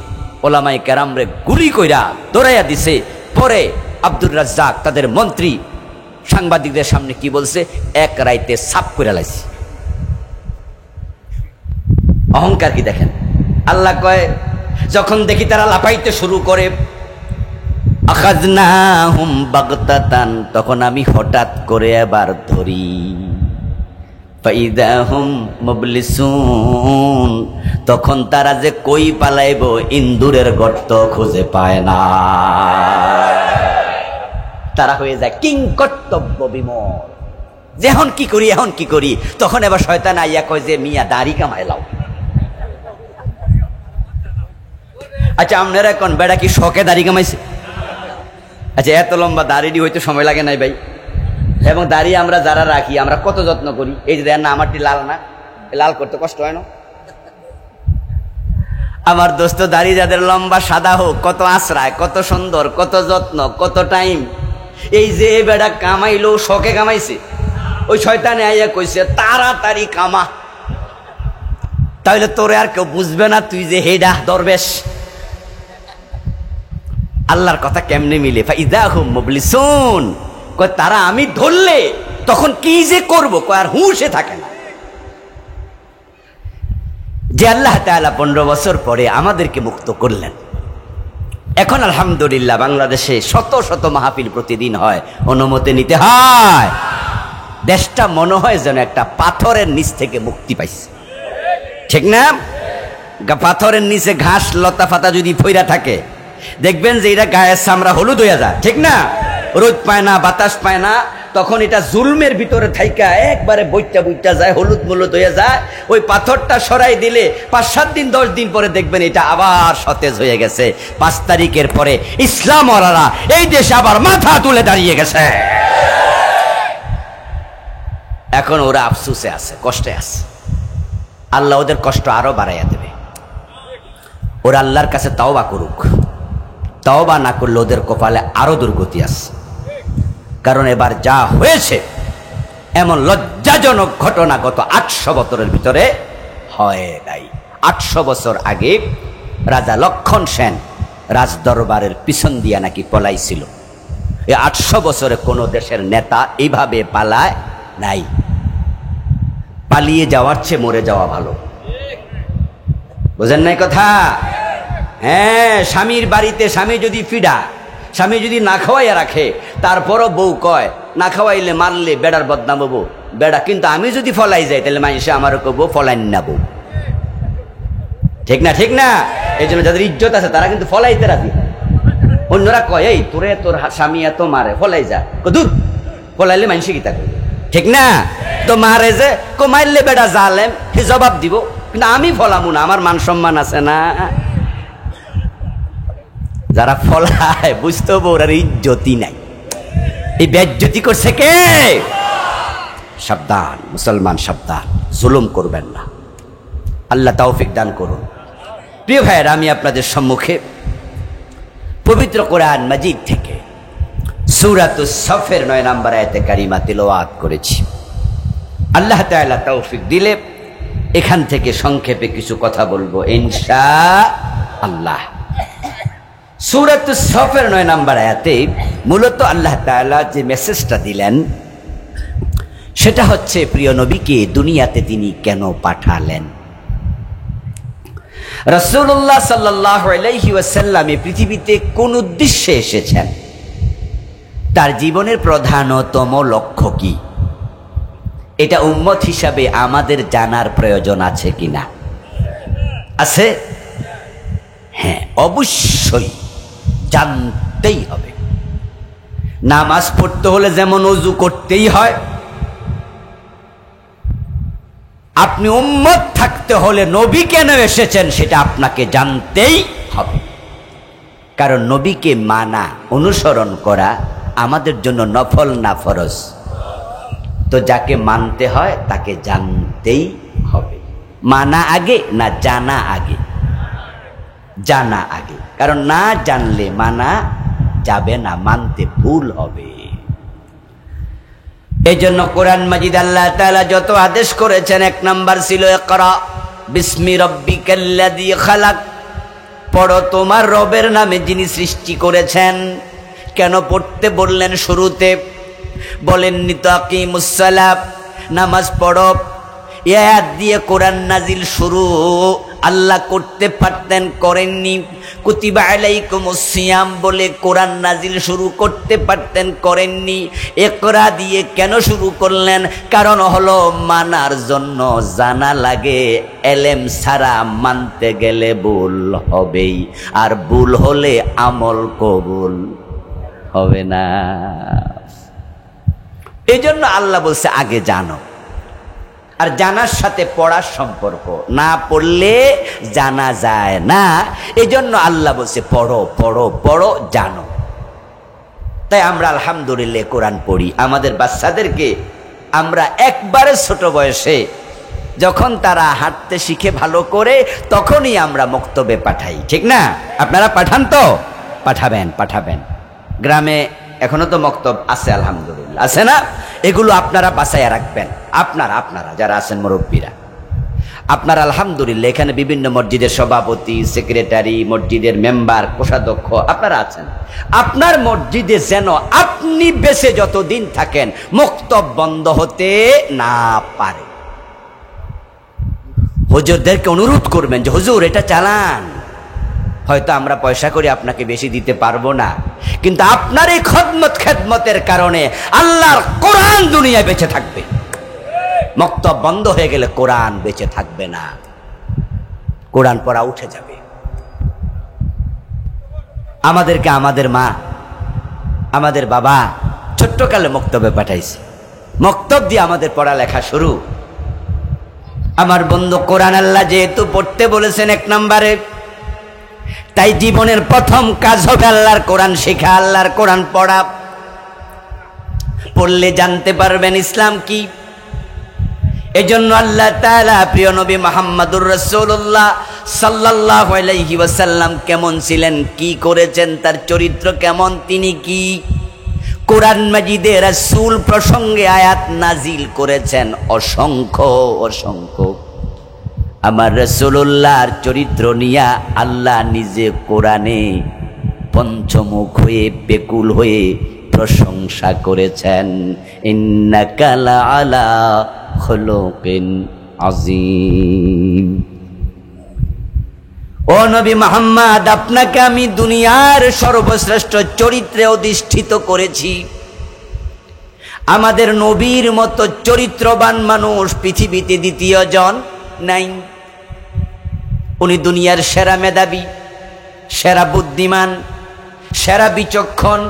ওলামায়ে কেরামরে গুলি কইরা দৌড়াইয়া দিছে। পরে আব্দুর রাজ্জাক তাদের মন্ত্রী সাংবাদিকদের সামনে কি বলছে, এক রাইতে সাফ করে লাইছে। অহংকার কি দেখেন। আল্লাহ কয় যখন দেখি তারা লাফাইতে শুরু করে, আখাযনাহুম বাগতাতান, তখন আমি হঠাৎ করে এবার ধরি। ফাইদাহুম মুবলিসুন, তখন তারা যে কই পালাইব, ইন্দুরের গর্ত খুঁজে পায় না, তারা হয়ে যায় কিং কর্তব্য বিমূঢ়। যে এখন কি করি, এখন কি করি। তখন এবার শয়তান আইয়া কয় যে মিয়া দাড়ি কামাই লাও। আচ্ছা, আপনারা এখন বেড়া কি শখে দাড়ি কামাইছে? আচ্ছা, এত লম্বা দাড়ি হইতে সময় লাগে নাই ভাই? এবং দাড়ি আমরা যারা রাখি আমরা কত যত্ন করি। এই যে দেখেন না, আমারটি লাল না, লাল করতে কষ্ট হয় না? আমার দোস্ত দাড়ি যাদের লম্বা সাদা হোক, কত আশ্রয়, কত সুন্দর, কত যত্ন, কত টাইম। এই যে বেড়া কামাইলো, শখে কামাইছে, ওই শয়তানে আইয়া কইছে তাড়াতাড়ি কামা, তাহলে তোরে আর কেউ বুঝবে না তুই যে হেডা দরবেশ। আল্লাহর কথা কেমনে মিলে? ফাইদাহুম মুবলিসুন, কয় তারা আমি ধরলে তখন কি যে করব, কয় আর হুঁশে থাকে না। যে আল্লাহ তাআলা 15 বছর পরে আমাদেরকে মুক্ত করলেন, এখন আলহামদুলিল্লাহ বাংলাদেশে শত শত মাহফিল প্রতিদিন হয়, অনুমতি নিতে হয়। দেশটা মনে হয় যেন একটা পাথরের নিচ থেকে মুক্তি পাইছে, ঠিক না? পাথরের নিচে ঘাস লতা পাতা যদি ফইরা থাকে, দেখবেন যে এটা গায়ের চামড়া হলুদ হইয়া যায়, ঠিক না? রোদ পায় না, বাতাস পায় না, তখন এটা জুলমের ভিতরে থাইকা একবারে বইটা যায়, হলুদ মলুদ হয়ে যায়। ওই পাথরটা সরাই দিলে 5-7 দিন 10 দিন পরে দেখবেন এটা আবার সতেজ হয়ে গেছে। 5 তারিখের পরে ইসলাম ওয়ালারা এই দেশে আবার মাথা তুলে দাঁড়িয়ে গেছে। এখন ওরা আফসোসে আছে, কষ্টে আছে। আল্লাহ ওদের কষ্ট আরো বাড়াইয়া দেবে। ওরা আল্লাহর কাছে তাওবা করুক, তাওবা না করলে ওদের কপালে আরো দুর্গতি আছে। কারণ এবার যা হয়েছে এমন লজ্জাজনক ঘটনা গত 800 বছরের ভিতরে হয় নাই। 800 বছর আগে রাজা লক্ষণ সেন রাজদরবারের পিছন দিয়া নাকি পলাইছিল। এই 800 বছরে কোনো দেশের নেতা এইভাবে পালায় নাই। পালিয়ে যাওয়ার চেয়ে মরে যাওয়া ভালো, বুঝেন নাই কথা? হ্যাঁ, স্বামীর বাড়িতে স্বামী যদি ফিডা, স্বামী যদি না খাওয়াইয়া রাখে, তারপরও বউ কয় না খাওয়াইলে মারলে বেড়ার বদনাম হবো বেড়া, কিন্তু আমি যদি ফলাই যাই তাহলে মানুষে আমারও কবো ফলাইন না বউ, ঠিক না? ঠিক না? এই জন্য যাদের ইজ্জত আছে তারা কিন্তু ফলাইতে রাজি। অন্যরা কয় এই তোরে তোর স্বামী এত মারে, ফলাই যা, দূর ফলাইলে মানুষে কি তা করবে, ঠিক না? তো মারে যে মারলে বেড়া জালেম, সে জবাব দিব, কিন্তু আমি ফলামু না, আমার মান সম্মান আছে না। যারা ফলায় বুঝতে হবে ওর ইজ্জতি নাই, এই বেজ্জতি করছে কে? সাবধান মুসলমান, সাবধান, জুলুম করবেন না। আল্লাহ তৌফিক দান করুন। প্রিয় ভাইয়েরা, আমি আপনাদের সম্মুখে পবিত্র কোরআন মাজিদ থেকে সূরাতুস সফের 9 নম্বর আয়াতে কারিমা তিলাওয়াত করেছি। আল্লাহ তাআলা তৌফিক দিলে এখান থেকে সংক্ষেপে কিছু কথা বলবো ইনশাআল্লাহ। সূরাতুস সফের 9 নম্বর আয়াতে মূলত আল্লাহ তাআলা যে মেসেজটা দিলেন সেটা হচ্ছে প্রিয় নবীকে দুনিয়াতে তিনি কেন পাঠালেন। রাসূলুল্লাহ সাল্লাল্লাহু আলাইহি ওয়াসাল্লাম এই পৃথিবীতে কোন উদ্দেশ্যে এসেছেন, তার জীবনের প্রধানতম লক্ষ্য কি, এটা উম্মত হিসাবে আমাদের জানার প্রয়োজন আছে কিনা? আছে? হ্যাঁ, অবশ্যই জানতেই হবে। নামাজ পড়তে হলে যেমন ওযু করতেই হয়, আপনি উম্মত থাকতে হলে নবী কেন এসেছেন সেটা আপনাকে জানতেই হবে। কারণ নবীকে মানা, অনুসরণ করা আমাদের জন্য নফল না ফরজ। তো যাকে মানতে হয় তাকে জানতেই হবে। মানা আগে না জানা আগে? জানা আগে, কারণ না জানলে মানা যাবে না, মানতে ভুল হবে। এই জন্য কোরআন মাজিদ আল্লাহ তাআলা যত আদেশ করেছেন, 1 নাম্বার ছিল ইকরা বিসমি রাব্বিকাল্লাযী খালাক, পড়ো তোমার রবের নামে যিনি সৃষ্টি করেছেন। কেন পড়তে বললেন শুরুতে? বলেননি তো আকিমুস সালাত, নামাজ পড়ো। এই আয়াত দিয়ে কোরআন নাজিল শুরু। আল্লাহ করতে পারতেন, করেননি। কুতিবা আলাইকুমুস সিয়াম বলে কোরআন নাজিল শুরু করতে পারতেন, করেননি। ইকরা দিয়ে কেন শুরু করলেন? কারণ হলো মানার জন্য জানা লাগে, এলেম ছাড়া মানতে গেলে ভুল হবেই, আর ভুল হলে আমল কবুল হবে না। এই জন্য আল্লাহ বলছে আগে জানো। আর জানার সাথে পড়ার সম্পর্ক, না পড়লে জানা যায় না। এই জন্য আল্লাহ বলছে পড়ো পড়ো পড়ো, জানো। তাই আমরা আলহামদুলিল্লাহ কোরআন পড়ি। আমাদের বাচ্চাদেরকে আমরা একবারে ছোট বয়সে যখন তারা হাঁটতে শিখে ভালো করে তখনই আমরা মক্তবে পাঠাই, ঠিক না? আপনারা পাঠান তো? পাঠাবেন। গ্রামে এখনো তো মক্তব আছে, আলহামদুলিল্লাহ আছে না? এগুলো আপনারা বাঁচাইয়া রাখবেন। আপনারা যারা আছেন মুরব্বীরা, আপনারা আলহামদুলিল্লাহ এখানে বিভিন্ন মসজিদের সভাপতি, সেক্রেটারি, মসজিদের মেম্বার, কোষাধ্যক্ষ আপনারা আছেন। আপনার মসজিদে যেন আপনি বেঁচে যতদিন থাকেন মক্তব বন্ধ হতে না পারে। হুজুরদেরকে অনুরোধ করবেন যে হুজুর এটা চালান। হয়তো আমরা পয়সা করে আপনাকে বেশি দিতে পারবো না, কিন্তু আপনার এই খেদমতের কারণে আল্লাহর কোরআন দুনিয়ায় বেঁচে থাকবে। মক্তব বন্ধ হয়ে গেলে কোরআন বেঁচে থাকবে না, কোরআন পড়া উঠে যাবে। আমাদেরকে আমাদের মা, আমাদের বাবা ছোট্টকালে মক্তবে পাঠাইছে, মক্তব দিয়ে আমাদের পড়ালেখা শুরু। আমার বন্ধু, কোরআন আল্লাহ যেহেতু পড়তে বলেছেন 1 নম্বরে, তাই জীবনের প্রথম কাজ হবে আল্লাহর কোরআন শেখা, আল্লাহর কোরআন পড়া। পড়লে জানতে পারবেন ইসলাম কি। এজন্য আল্লাহ তাআলা প্রিয় নবী মুহাম্মদুর রাসূলুল্লাহ সাল্লাল্লাহু আলাইহি ওয়াসাল্লাম কেমন ছিলেন, কি করেছেন, তার চরিত্র কেমন, তিনি কি, কোরআন মাজিদে রাসূল প্রসঙ্গে আয়াত নাজিল করেছেন অসংখ্য। আমার রাসূলুল্লাহর চরিত্র নিয়ে আল্লাহ নিজে কোরআনে পঞ্চমুখ হয়ে বেকুল হয়ে প্রশংসা করেছেন। ইন্নাকা লাআলা খুলুকিন আযীম। ও নবী মুহাম্মদ, আপনাকে আমি দুনিয়ার সর্বশ্রেষ্ঠ চরিত্রে অধিষ্ঠিত করেছি। আমাদের নবীর মতো চরিত্রবান মানুষ পৃথিবীতে দ্বিতীয় জন নাই। উনি দুনিয়ার সেরা মেধাবী, সেরা বুদ্ধিমান, সেরা বিচক্ষণ,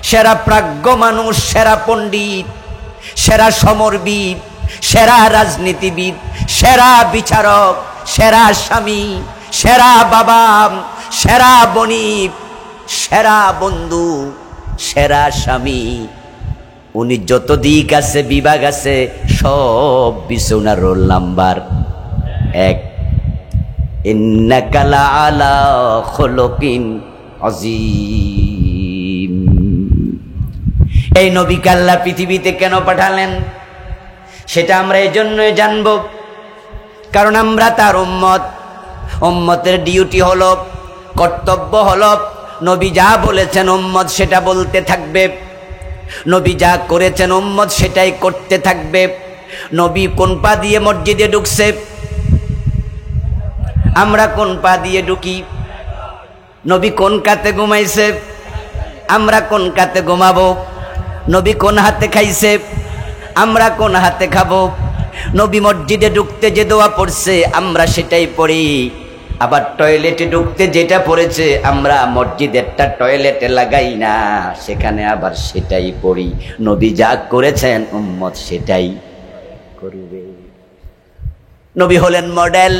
সেরা প্রাজ্ঞ মানুষ, সেরা পণ্ডিত, সেরা সমরবিদ, সেরা রাজনীতিবিদ, সেরা বিচারক, সেরা স্বামী, সেরা বাবা, সেরা বণিক, সেরা বন্ধু, সেরা স্বামী। উনি যত দিক আছে, বিভাগ আছে, সব বিছুনার রোল নাম্বার 1। ইন্নাকা লাআলা খুলুকিন আযীম। এই নবীকে আল্লাহ পৃথিবীতে কেন পাঠালেন সেটা আমরা এজন্যই জানব, কারণ আমরা তার উম্মত। উম্মতের ডিউটি হলো, কর্তব্য হলো, নবী যা বলেছেন উম্মত সেটা বলতে থাকবে, নবী যা করেছেন উম্মত সেটাই করতে থাকবে। নবী কোন পা দিয়ে মসজিদে ঢুকছে, আমরা কোন পা দিয়ে ঢুকি। নবী কোন কাতে ঘুমাইছে, আমরা কোন কাতে ঘুমাবো। নবী কোন হাতে খাইছে, আমরা কোন হাতে খাবো। নবী মসজিদে ঢুকতে যে দোয়া পড়ছে আমরা সেটাই পড়ি, আবার টয়লেটে ঢুকতে যেটা পড়েছে আমরা মসজিদেরটা টয়লেটে লাগাই না, সেখানে আবার সেটাই পড়ি। নবী যা করেছেন উম্মত সেটাই করবে। নবী হলেন মডেল,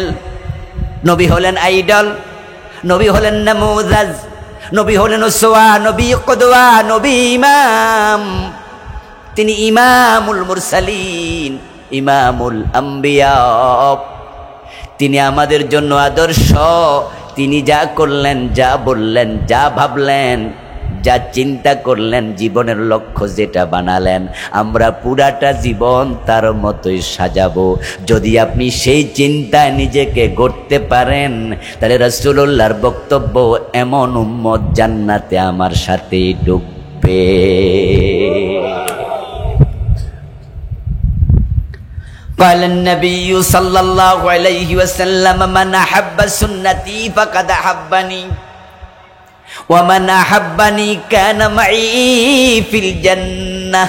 নবী হলেন আইডল, নবী হলেন নামুযাজ, নবী হলেন উসওয়া, নবী কুদওয়া, নবী ইমাম। তিনি ইমামুল মুরসালিন, ইমামুল আম্বিয়া। তিনি আমাদের জন্য আদর্শ। তিনি যা করলেন, যা বললেন, যা ভাবলেন, যা চিন্তা করলেন, জীবনের লক্ষ্য যেটা বানালেন, আমরা পুরাটা জীবন তার মতোই সাজাবো। যদি আপনি সেই চিন্তায় নিজেকে গড়তে পারেন তাহলে রাসূলুল্লাহর বক্তব্য, এমন উম্মত জান্নাতে আমার সাথে ঢুকবে। قال النبي صلى الله عليه وسلم من أحب سنتي فقد أحبني ومن أحبني كان معي في الجنة।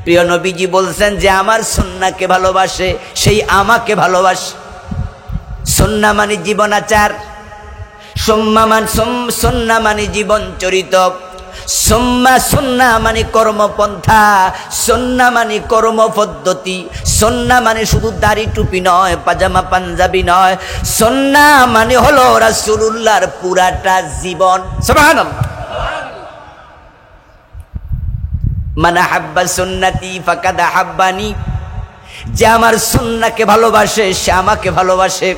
প্রিয় নবীজি বলছেন যে আমার সুন্নাহকে ভালোবাসে সেই আমাকে ভালোবাসে। সুন্নাহ মানে জীবনাচার, সুন্নাহ মানে জীবন চরিত্র, সুন্নাহ মানে কর্মপন্থা, সুন্নাহ মানে কর্মপদ্ধতি, সুন্নাহ মানে শুধু দাড়ি টুপি নয়, পাজামা পাঞ্জাবি নয়, সুন্নাহ মানে হলো রাসূলুল্লাহর পুরাটা জীবন। সুবহানাল্লাহ। মান আহাব্বা সুন্নতি ফাকাদ আহাব্বানি, যে আমার সুন্নাহকে ভালোবাসে সে আমাকে ভালোবাসে।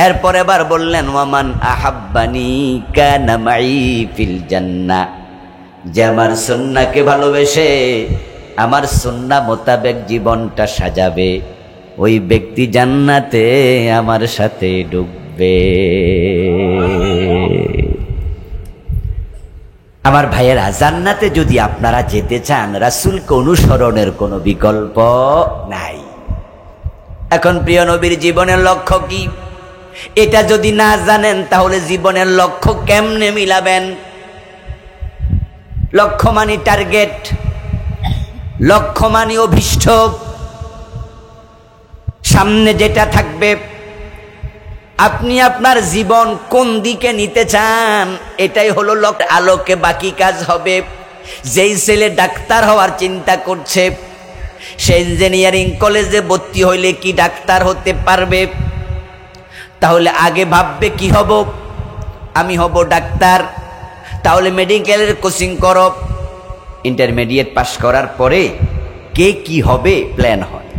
এরপর এবার বললেন ওয়ামান আহাব্বানি কানা মাই ফিল জান্নাহ, যে আমার সুন্নাহকে ভালোবেসে আমার সুন্নাহ মোতাবেক জীবনটা সাজাবে ওই ব্যক্তি জান্নাতে আমার সাথে ঢুকবে। আমার ভাইয়েরা, জান্নাতে যদি আপনারা যেতে চান রাসূলকে অনুসরণের কোনো বিকল্প নাই। এখন প্রিয় নবীর জীবনের লক্ষ্য কি, এটা যদি না জানেন তাহলে জীবনের লক্ষ্য কেমনে মিলাবেন? লক্ষ্য মানে টার্গেট, লক্ষ্য মানে অভিষ্ট, সামনে যেটা থাকবে। আপনি আপনার জীবন কোন দিকে নিতে চান এটাই হলো লক্ষ্য। আলোকে বাকি কাজ হবে। যেই ছেলে ডাক্তার হওয়ার চিন্তা করছে সে ইঞ্জিনিয়ারিং কলেজে ভর্তি হইলে কি ডাক্তার হতে পারবে? তাহলে আগে ভাববে কি হব, আমি হব ডাক্তার। তাহলে মেডিকেলের কোচিং করো, ইন্টারমিডিয়েট পাস করার পরে কে কি হবে প্ল্যান হয়।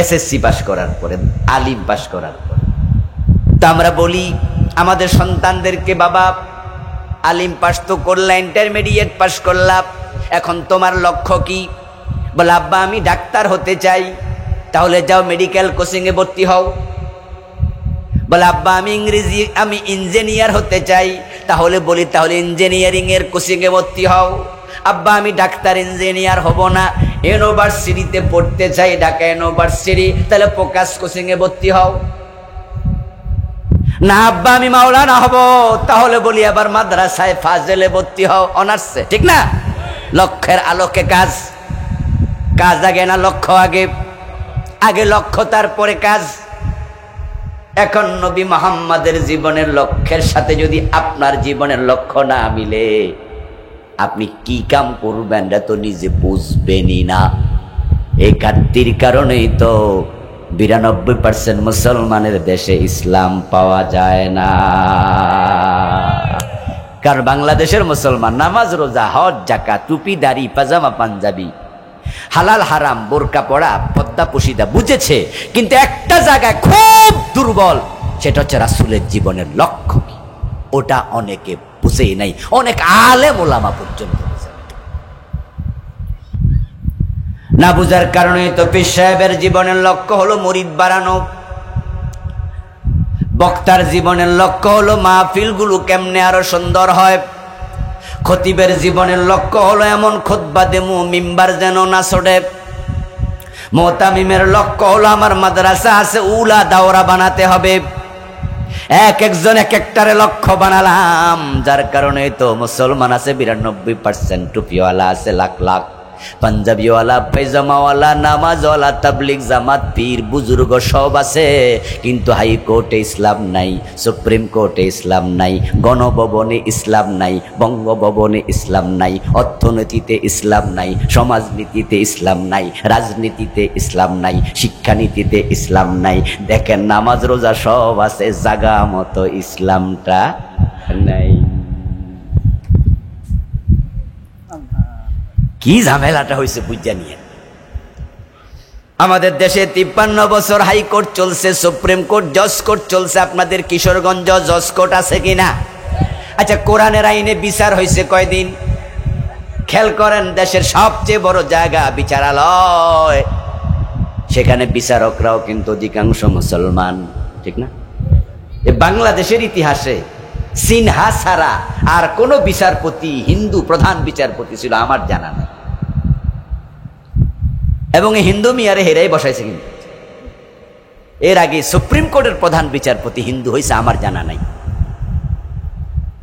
এসএসসি পাস করার পরে, আলিম পাস করার পরে। তো আমরা বলি আমাদের সন্তানদেরকে, বাবা আলিম পাস তো করলা, ইন্টারমিডিয়েট পাস করলাম, এখন তোমার লক্ষ্য কি? বলে আব্বা আমি ডাক্তার হতে চাই। তাহলে যাও মেডিকেল কোচিংয়ে ভর্তি হও। বলে আব্বা আমি ইঞ্জিনিয়ার হতে চাই। তাহলে বলি তাহলে ইঞ্জিনিয়ারিং এর কোচিংয়ে ভর্তি হও। আব্বা আমি ডাক্তার ইঞ্জিনিয়ার হব না, ইউনিভার্সিটিতে পড়তে চাই, ঢাকা ইউনিভার্সিটি, তাহলে ফোকাস কোচিংয়ে ভর্তি হও। না আব্বা আমি মাওলানা হব, তাহলে বলি আবার মাদ্রাসায় ফাজেলে ভর্তি হও, অনার্সে। ঠিক না? লক্ষ্যের আলোকে কাজ। কাজ আগে না লক্ষ্য আগে? আগে লক্ষ্য তারপরে কাজ। এখন নবী মুহাম্মাদের জীবনের লক্ষ্যের সাথে যদি আপনার জীবনের লক্ষ্য না মিলে আপনি কি কাম করবেন এটা তো নিজে বুঝবেনই না। এই ঘাটতির কারণেই তো 92% মুসলমানের দেশে ইসলাম পাওয়া যায় না। কারণ বাংলাদেশের মুসলমান নামাজ রোজা হজ যাকাত টুপি দাড়ি পাজামা পাঞ্জাবি হালাল হারাম বোরকা পড়া পদ্মা পুশিদা বুঝেছে, কিন্তু একটা জায়গায় খুব দুর্বল, সেটা হচ্ছে রাসূলের জীবনের লক্ষ্য কি, ওটা অনেকে বুঝেই নাই। অনেক আলেম ওলামা পর্যন্ত না বুঝার কারণে তো পীর সাহেবের জীবনের লক্ষ্য হলো মুরিদ বাড়ানো, বক্তার জীবনের লক্ষ্য হলো মাহফিলগুলো কেমনে আরো সুন্দর হয়, খতিবের জীবনের লক্ষ্য হলো এমন খুতবা দেমু মিম্বার যেন না ছড়ে, মুতামিমের লক্ষ্য হলো আমার মাদ্রাসা আছে উলা দাওরা বানাতে হবে। এক একজন এক একটারে লক্ষ্য বানালাম, যার কারণে তো মুসলমান আছে 92%, টুপিওয়ালা আছে লাখ লাখ, পাঞ্জাবিওয়ালা পায়জামাওয়ালা নামাজওয়ালা তাবলিগ জামাত পীর বুজুর্গ সব আছে, কিন্তু হাইকোর্টে ইসলাম নাই, সুপ্রিম কোর্টে ইসলাম নাই, গণভবনে ইসলাম নাই, বঙ্গভবনে ইসলাম নাই, অর্থনীতিতে ইসলাম নাই, সমাজনীতিতে ইসলাম নাই, রাজনীতিতে ইসলাম নাই, শিক্ষানীতিতে ইসলাম নাই। দেখেন নামাজ রোজা সব আছে, জাগা মতো ইসলামটা নাই। কি ঝামেলাটা হয়েছে বুঝা নিয়ে। আমাদের দেশে 53 বছর হাইকোর্ট চলছে, সুপ্রিম কোর্ট, জজ কোর্ট চলছে। আপনাদের কিশোরগঞ্জ জজ কোর্ট আছে কিনা? আচ্ছা, কোরআনের আইনে বিচার হয়েছে কয়দিন? খেয়াল করেন, দেশের সবচেয়ে বড় জায়গা বিচারালয়, সেখানে বিচারকরাও কিন্তু অধিকাংশ মুসলমান। ঠিক না? বাংলাদেশের ইতিহাসে সিনহা ছাড়া আর কোন বিচারপতি হিন্দু প্রধান বিচারপতি ছিল আমার জানা নেই, এবং হিন্দু মিয়ারে হেরাই বসাইছে। কিন্তু এর আগে সুপ্রিম কোর্টের প্রধান বিচারপতি হিন্দু হয়েছে আমার জানা নাই।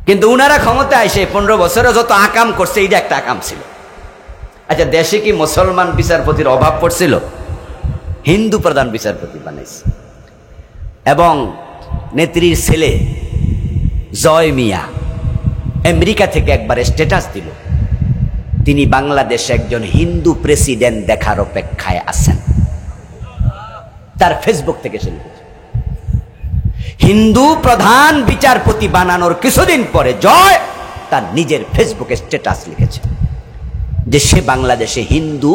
কিন্তু উনারা ক্ষমতা এসে 15 বছরে যত আকাম করছে, এইটা একটা আকাম ছিল। আচ্ছা, দেশে কি মুসলমান বিচারপতির অভাব পড়ছিল? হিন্দু প্রধান বিচারপতি বানাইছে। এবং নেত্রীর ছেলে জয় মিয়া আমেরিকা থেকে একবার স্ট্যাটাস দিল, তিনি বাংলাদেশে একজন হিন্দু প্রেসিডেন্ট দেখার অপেক্ষায় আছেন। তার ফেসবুক থেকে সে লিখেছে। হিন্দু প্রধান বিচারপতি বানানোর কিছুদিন পরে জয় তার নিজের ফেসবুকে স্ট্যাটাস লিখেছে, যে সে বাংলাদেশে হিন্দু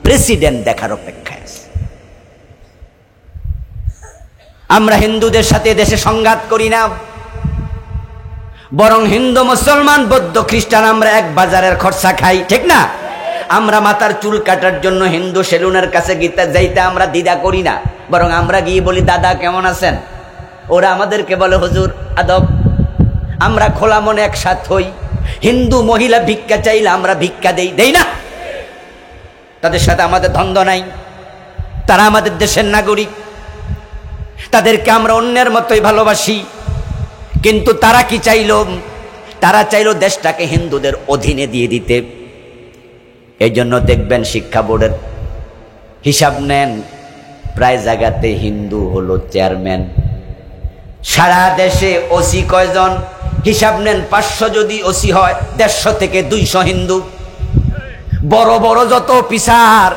প্রেসিডেন্ট দেখার অপেক্ষায় আছে। আমরা হিন্দুদের সাথে দেশে সংঘাত করি না, বরং হিন্দু মুসলমান বৌদ্ধ খ্রিস্টান আমরা এক বাজারের খরচা খাই, ঠিক না? আমরা মাথার চুল কাটার জন্য হিন্দু সেলুনের কাছে যাইতে আমরা দ্বিধা করি না, বরং আমরা গিয়ে বলি দাদা কেমন আছেন, ওরা আমাদেরকে বলে হুজুর আদব। আমরা খোলা মনে একসাথ হই। হিন্দু মহিলা ভিক্ষা চাইলে আমরা ভিক্ষা দেই না? তাদের সাথে আমাদের দ্বন্দ্ব নাই, তারা আমাদের দেশের নাগরিক, তাদেরকে আমরা অন্যের মতোই ভালোবাসি। কিন্তু তারা কি চাইলো? তারা চাইলো দেশটাকে হিন্দুদের অধীনে দিয়ে দিতে। এই জন্য দেখবেন শিক্ষা বোর্ডের হিসাব নেন, প্রায় জায়গাতে হিন্দু হলো চেয়ারম্যান। সারা দেশে ওসি কয়জন? হিসাব নেন, 500 যদি ওসি হয় 150 থেকে 200 হিন্দু। বড় বড় যত অফিসার,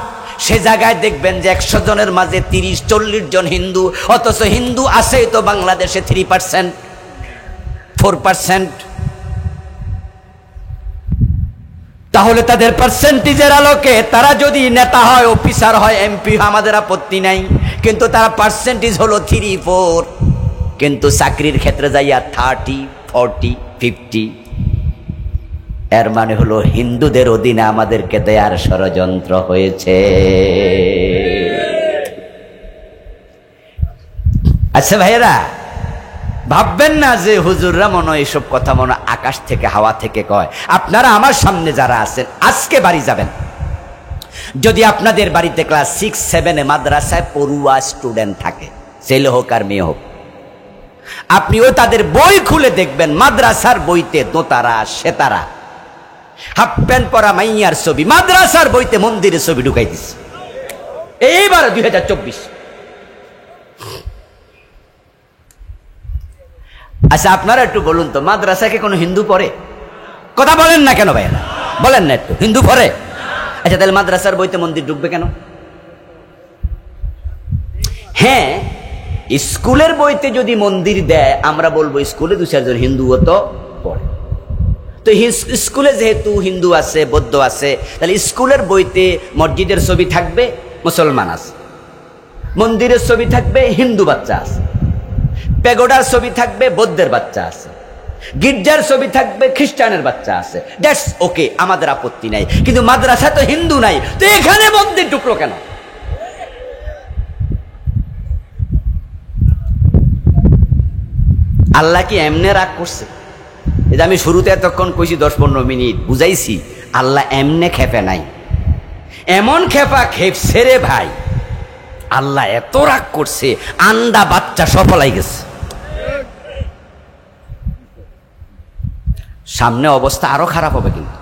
সে জায়গায় দেখবেন যে 100 জনের মাঝে 30-40 জন হিন্দু, অথচ হিন্দু আছেই তো বাংলাদেশে 3%, 4%। তাহলে তাদের পার্সেন্টেজের আলোকে তারা যদি নেতা হয়, অফিসার হয়, এমপি, আমাদের আপত্তি নাই, কিন্তু তারা পার্সেন্টেজ হলো 3-4, কিন্তু চাকরির ক্ষেত্রে যাইয়া 30, 40, 50। এর মানে হলো হিন্দুদের অধীনে আমাদেরকে দেয়ার ষড়যন্ত্র হয়েছে। আচ্ছা ভাইয়েরা, ভাববেন না যে হুজুররা মনে এইসব কথা মনে আকাশ থেকে হাওয়া থেকে কয়। আপনারা আমার সামনে যারা আছেন, আজকে বাড়ি যাবেন, যদি আপনাদের বাড়িতে ক্লাস 6-7 মাদ্রাসায় পড়ুয়া স্টুডেন্ট থাকে, ছেলে হোক আর মেয়ে হোক, আপনিও তাদের বই খুলে দেখবেন, মাদ্রাসার বইতে দোতারা, সেতারা, হাফ প্যান্ট পরা মাইয়ার ছবি মাদ্রাসার বইতে মন্দিরের ছবি ঢুকাই দিচ্ছে। এইবার 2024। আচ্ছা আপনারা একটু বলুন তো, মাদ্রাসাকে কোনো হিন্দু পড়ে? কথা বলেন না কেন ভাইয়া? বলেন না একটু, হিন্দু পড়ে? আচ্ছা তাহলে মাদ্রাসার বইতে মন্দির ঢুকবে কেন? হ্যাঁ, স্কুলের বইতে যদি মন্দির দেয়, আমরা বলবো স্কুলে 2-4 জন হিন্দুও তো পড়ে। তো স্কুলে যেহেতু হিন্দু আছে, বৌদ্ধ আছে, তাহলে স্কুলের বইতে মসজিদের ছবি থাকবে, মুসলমান আছে, মন্দিরের ছবি থাকবে, হিন্দু বাচ্চা আছে, পেগোডার ছবি থাকবে, বৌদ্ধের বাচ্চা আছে, গির্জার ছবি থাকবে, খ্রিস্টানের বাচ্চা আছে। দ্যাটস ওকে, আমাদের আপত্তি নাই। কিন্তু মাদ্রাসা তো হিন্দু নাই, তো এখানে মন্দির ঢুকলো কেন? আল্লাহ কি এমনে রাগ করছে? এই যে আমি শুরুতে এতক্ষণ কইছি 10-15 মিনিট বুঝাইছি, আল্লাহ এমনে খেপে নাই, এমন খেপা খেপছে রে ভাই। আল্লাহ এত রাগ করছে, আন্ডা বাচ্চা সফলাই গেছে। সামনে অবস্থা আরো খারাপ হবে, কিন্তু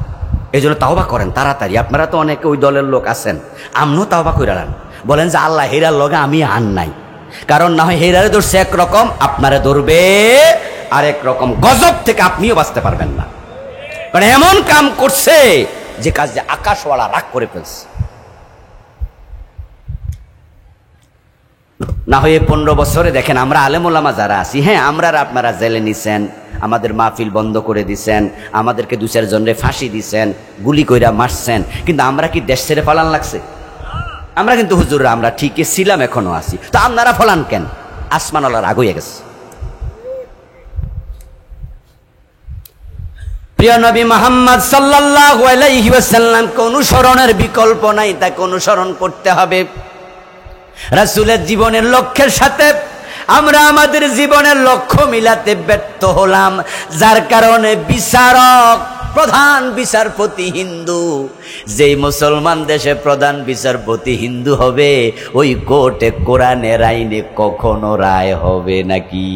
এই জন্য তাওবা করেন তাড়াতাড়ি। আপনারা তো অনেকে ওই দলের লোক আছেন, আমনও তাওবা কইরালেন, বলেন যে আল্লাহ হেরার লগে আমি আন নাই, কারণ না হয় হেরারে ধরছে একরকম, আপনারে ধরবে আরেক রকম। গজব থেকে আপনিও বাঁচতে পারবেন না, কারণ এমন কাম করছে যে কাজে আকাশওয়ালা রাগ করে ফেলছে। না হয়ে 15 বছরে দেখেন আমরা আলেম ওলামা যারা আছি, হ্যাঁ আমরা আপনারা জেলে নিছেন, আমাদের মাহফিল বন্ধ করে দিছেন, আমাদেরকে 2-4 জনরে ফাঁসি দিছেন, গুলি কইরা মারছেন, কিন্তু আমরা কি দেশ ছেড়ে পালান লাগছে? আমরা কিন্তু হুজুররা আমরা ঠিকই ছিলাম, এখনো আছি। তো আপনারা ফলান কেন? আসমানওয়ালার রাগ হয়ে গেছে। প্রিয় নবী মুহাম্মদ সাল্লাল্লাহু আলাইহি ওয়াসাল্লামকে অনুসরণের বিকল্প নাই, তাকে অনুসরণ করতে হবে। রাসূলের জীবনের লক্ষ্যের সাথে আমরা আমাদের জীবনের লক্ষ্য মিলাতে ব্যর্থ হলাম, যার কারণে বিচারক, প্রধান বিচারপতি হিন্দু। যেই মুসলমান দেশে প্রধান বিচারপতি হিন্দু হবে, ওই কোর্টে কোরআনের আইনে কখনো রায় হবে নাকি?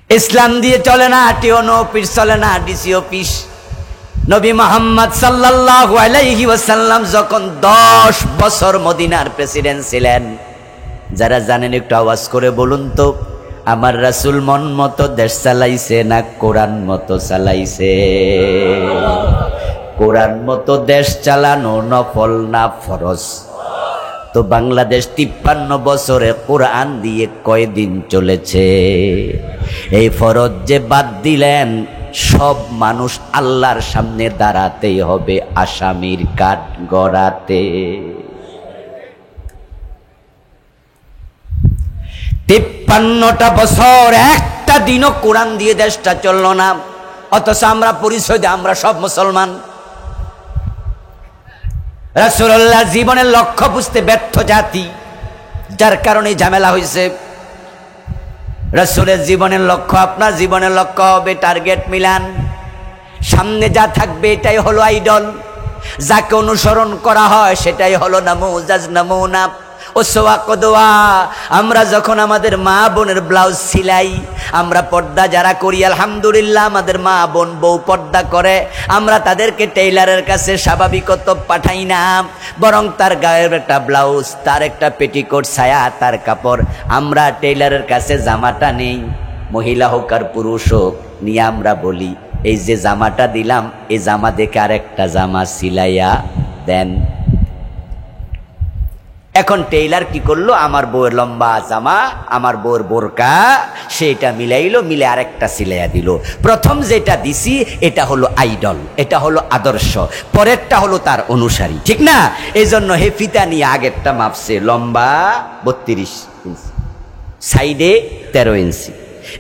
ইসলাম দিয়ে চলে না, টিওনো অফিস চলে না, ডিসি অফিস। নবী মুহাম্মদ সাল্লাল্লাহু আলাইহি ওয়াসাল্লাম যখন 10 বছর মদিনার প্রেসিডেন্ট ছিলেন, যারা জানেন একটু আওয়াজ করে বলুন তো, আমার রাসূল মন মতো দেশ চালাইছে না কোরআন মতো চালাইছে? কোরআন মতো দেশ চালানো নফল না ফরজ? তো বাংলাদেশ 53 বছরে কোরআন দিয়ে কয়দিন চলেছে? এই ফরজ যে বাদ দিলেন, সব মানুষ আল্লাহর সামনে দাঁড়াতেই হবে আসামির কাঠ গড়াতে। 53টা বছর একটা দিনও কোরআন দিয়ে দেশটা চললো না, অথচ আমরা পরিচয় দিই আমরা সব মুসলমান। রাসূলুল্লাহ জীবনের লক্ষ্য বুঝতে ব্যর্থ জাতি, যার কারণে ঝামেলা হয়েছে। রাসূলের জীবনের লক্ষ্য আপনার জীবনের লক্ষ্য হবে টার্গেট মিলান, সামনে যা থাকবে এটাই হলো আইডল, যাকে অনুসরণ করা হয় সেটাই হলো নামুজাজ নমুনা ওসওয়া কদওয়া। আমরা যখন আমাদের মা বোনের ব্লাউজ সিলাই, আমরা পর্দা যারা করি আলহামদুলিল্লাহ, আমাদের মা বোন বউ পর্দা করে, আমরা তাদেরকে টেইলারের কাছে স্বাভাবিকত পাঠাই না, বরং তার গায়ের একটা ব্লাউজ, তার একটা পেটিকোট, ছায়া, তার কাপড়, আমরা টেইলারের কাছে জামাটা নেই, মহিলা হোক আর পুরুষ হোক, নিয়ে আমরা বলি এই যে জামাটা দিলাম এই জামা দেখে আর একটা জামা সিলাইয়া দেন। এখন টেইলার কি করলো, আমার বউয়ের লম্বা জামা, আমার বউয়ের বোরকা, সেটা মিলাইলো, মিলে আরেকটা সিলাইয়া দিল। প্রথম যেটা দিছি এটা হলো আইডল, এটা হলো আদর্শ, পরেরটা হলো তার অনুসারী, ঠিক না? এই জন্য হে ফিতা নিয়ে আগেরটা মাপছে, লম্বা 32 ইঞ্চি, সাইডে 13 ইঞ্চি।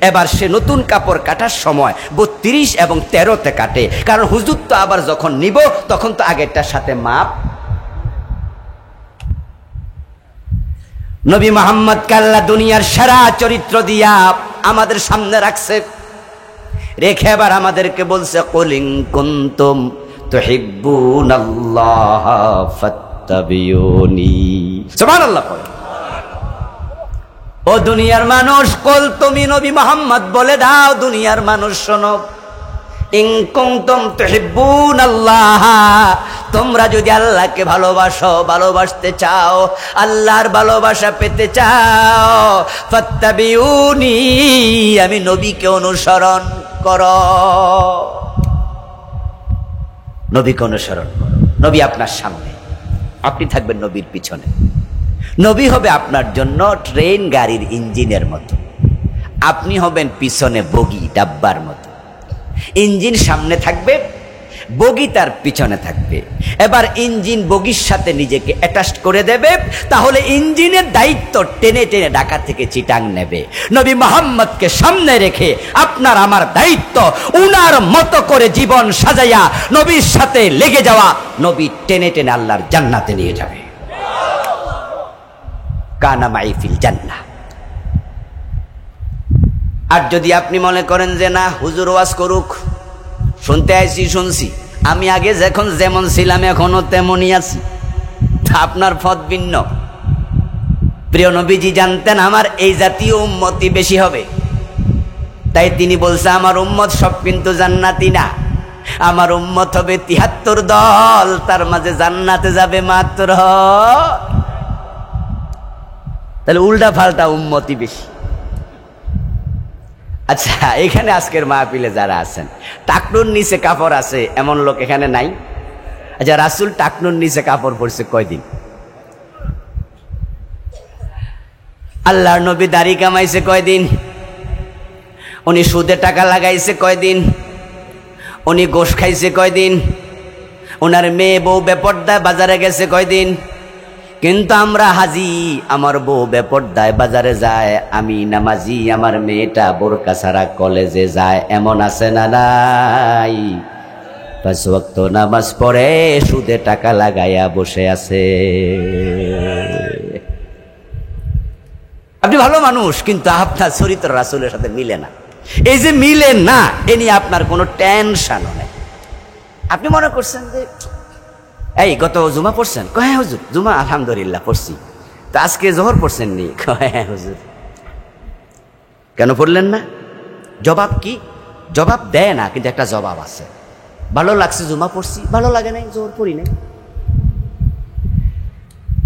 এবার সে নতুন কাপড় কাটার সময় 32 এবং 13তে কাটে, কারণ হুজুর তো আবার যখন নিব তখন তো আগেরটার সাথে মাপ। নবী মুহাম্মদকে আল্লাহ দুনিয়ার সেরা চরিত্র দিয়া আমাদের সামনে রাখছে, রেখে এবার আমাদেরকে বলছে কুল ইন কুনতুম তুহিব্বুনাল্লাহ ফাত্তাবিউনি। সুবহানাল্লাহ। ও দুনিয়ার মানুষ, কল তুমি নবী মুহাম্মদ বলে দাও, দুনিয়ার মানুষ শোনো, ইন কুনতুম তুহিব্বুনাল্লাহ, তোমরা যদি আল্লাহকে ভালোবাসো, ভালোবাসতে চাও, আল্লাহর ভালোবাসা পেতে চাও, ফাত্তাবিউনি, আমি নবীকে অনুসরণ করো, নবীকে অনুসরণ করো। নবী আপনার সামনে, আপনি থাকবেন নবীর পিছনে। নবী হবে আপনার জন্য ট্রেন গাড়ির ইঞ্জিনের মতো, আপনি হবেন পিছনে বগি ডাব্বার মতো। ইঞ্জিন সামনে থাকবে, বগি তার পিছনে থাকবে। এবার ইঞ্জিন বগির সাথে নিজেকে অ্যাটাচ করে দেবে, তাহলে ইঞ্জিনের দায়িত্ব টেনে টেনে ঢাকা থেকে চিটাং নেবে। নবী মুহাম্মদকে সামনে রেখে আপনার আমার দায়িত্ব উনার মতো করে জীবন সাজাইয়া নবীর সাথে লেগে যাওয়া, নবী টেনে টেনে আল্লাহর জান্নাতে নিয়ে যাবে। কানা মাই ফিল জান্নাহ। আর যদি আপনি মনে করেন যে না হুজুর ওয়াজ করুক, শুনতে আইছি, শুনছি, আমি আগে যখন যেমন ছিলাম এখনো তেমনই আছি, তা আপনার পথ ভিন্ন। প্রিয় নবীজি জানতেন আমার এই জাতীয় উম্মতি বেশি হবে, তাই তিনি বলছে আমার উম্মত সব কিন্তু জান্নাতি না, আমার উম্মত হবে 73 দল, তার মাঝে জান্নাতে যাবে মাত্র। তাহলে উল্টা পাল্টা উম্মতি বেশি। আচ্ছা, এখানে আজকের মাহফিলে যারা আছেন টাকনুর নিচে কাপড় আছে এমন লোক এখানে নাই? আচ্ছা, রাসূল টাকনুর নিচে কাপড় পরছে কয়দিন? আল্লাহর নবী দাড়ি কামাইছে কয়দিন? উনি সুদে টাকা লাগাইছে কয়দিন? উনি গোশ খাইছে কয়দিন? ওনার মেয়ে বউ বেপর্দায় বাজারে গেছে কয়দিন? কিন্তু আমরা হাজি, আমার বউ বেপর্দায় বাজারে যায়, আমি নামাজি, আমার মেয়েটা বোরকা ছাড়া কলেজে যায়, এমন আছে না নাই? 5 ওয়াক্ত নামাজ পড়ে সুদে টাকা লাগাইয়া বসে আছে। আপনি ভালো মানুষ, কিন্তু আপনার চরিত্র রাসূলের সাথে মিলে না। এই যে মিলে না, এ নিয়ে আপনার কোনো টেনশনও নেই। আপনি মনে করছেন যে এই গত জুমা পড়ছেন? কয় হ্যাঁ হুজুর, জুমা আলহামদুলিল্লাহ পড়ছি। তো আজকে জোহর পড়ছেন নি? কয় হ্যাঁ হুজুর। কেন পড়লেন না? জবাব কি? জবাব দেয় না, কিন্তু একটা জবাব আছে। ভালো লাগছে জুমা পড়ছি, ভালো লাগে নাই জোহর পড়ি নাই।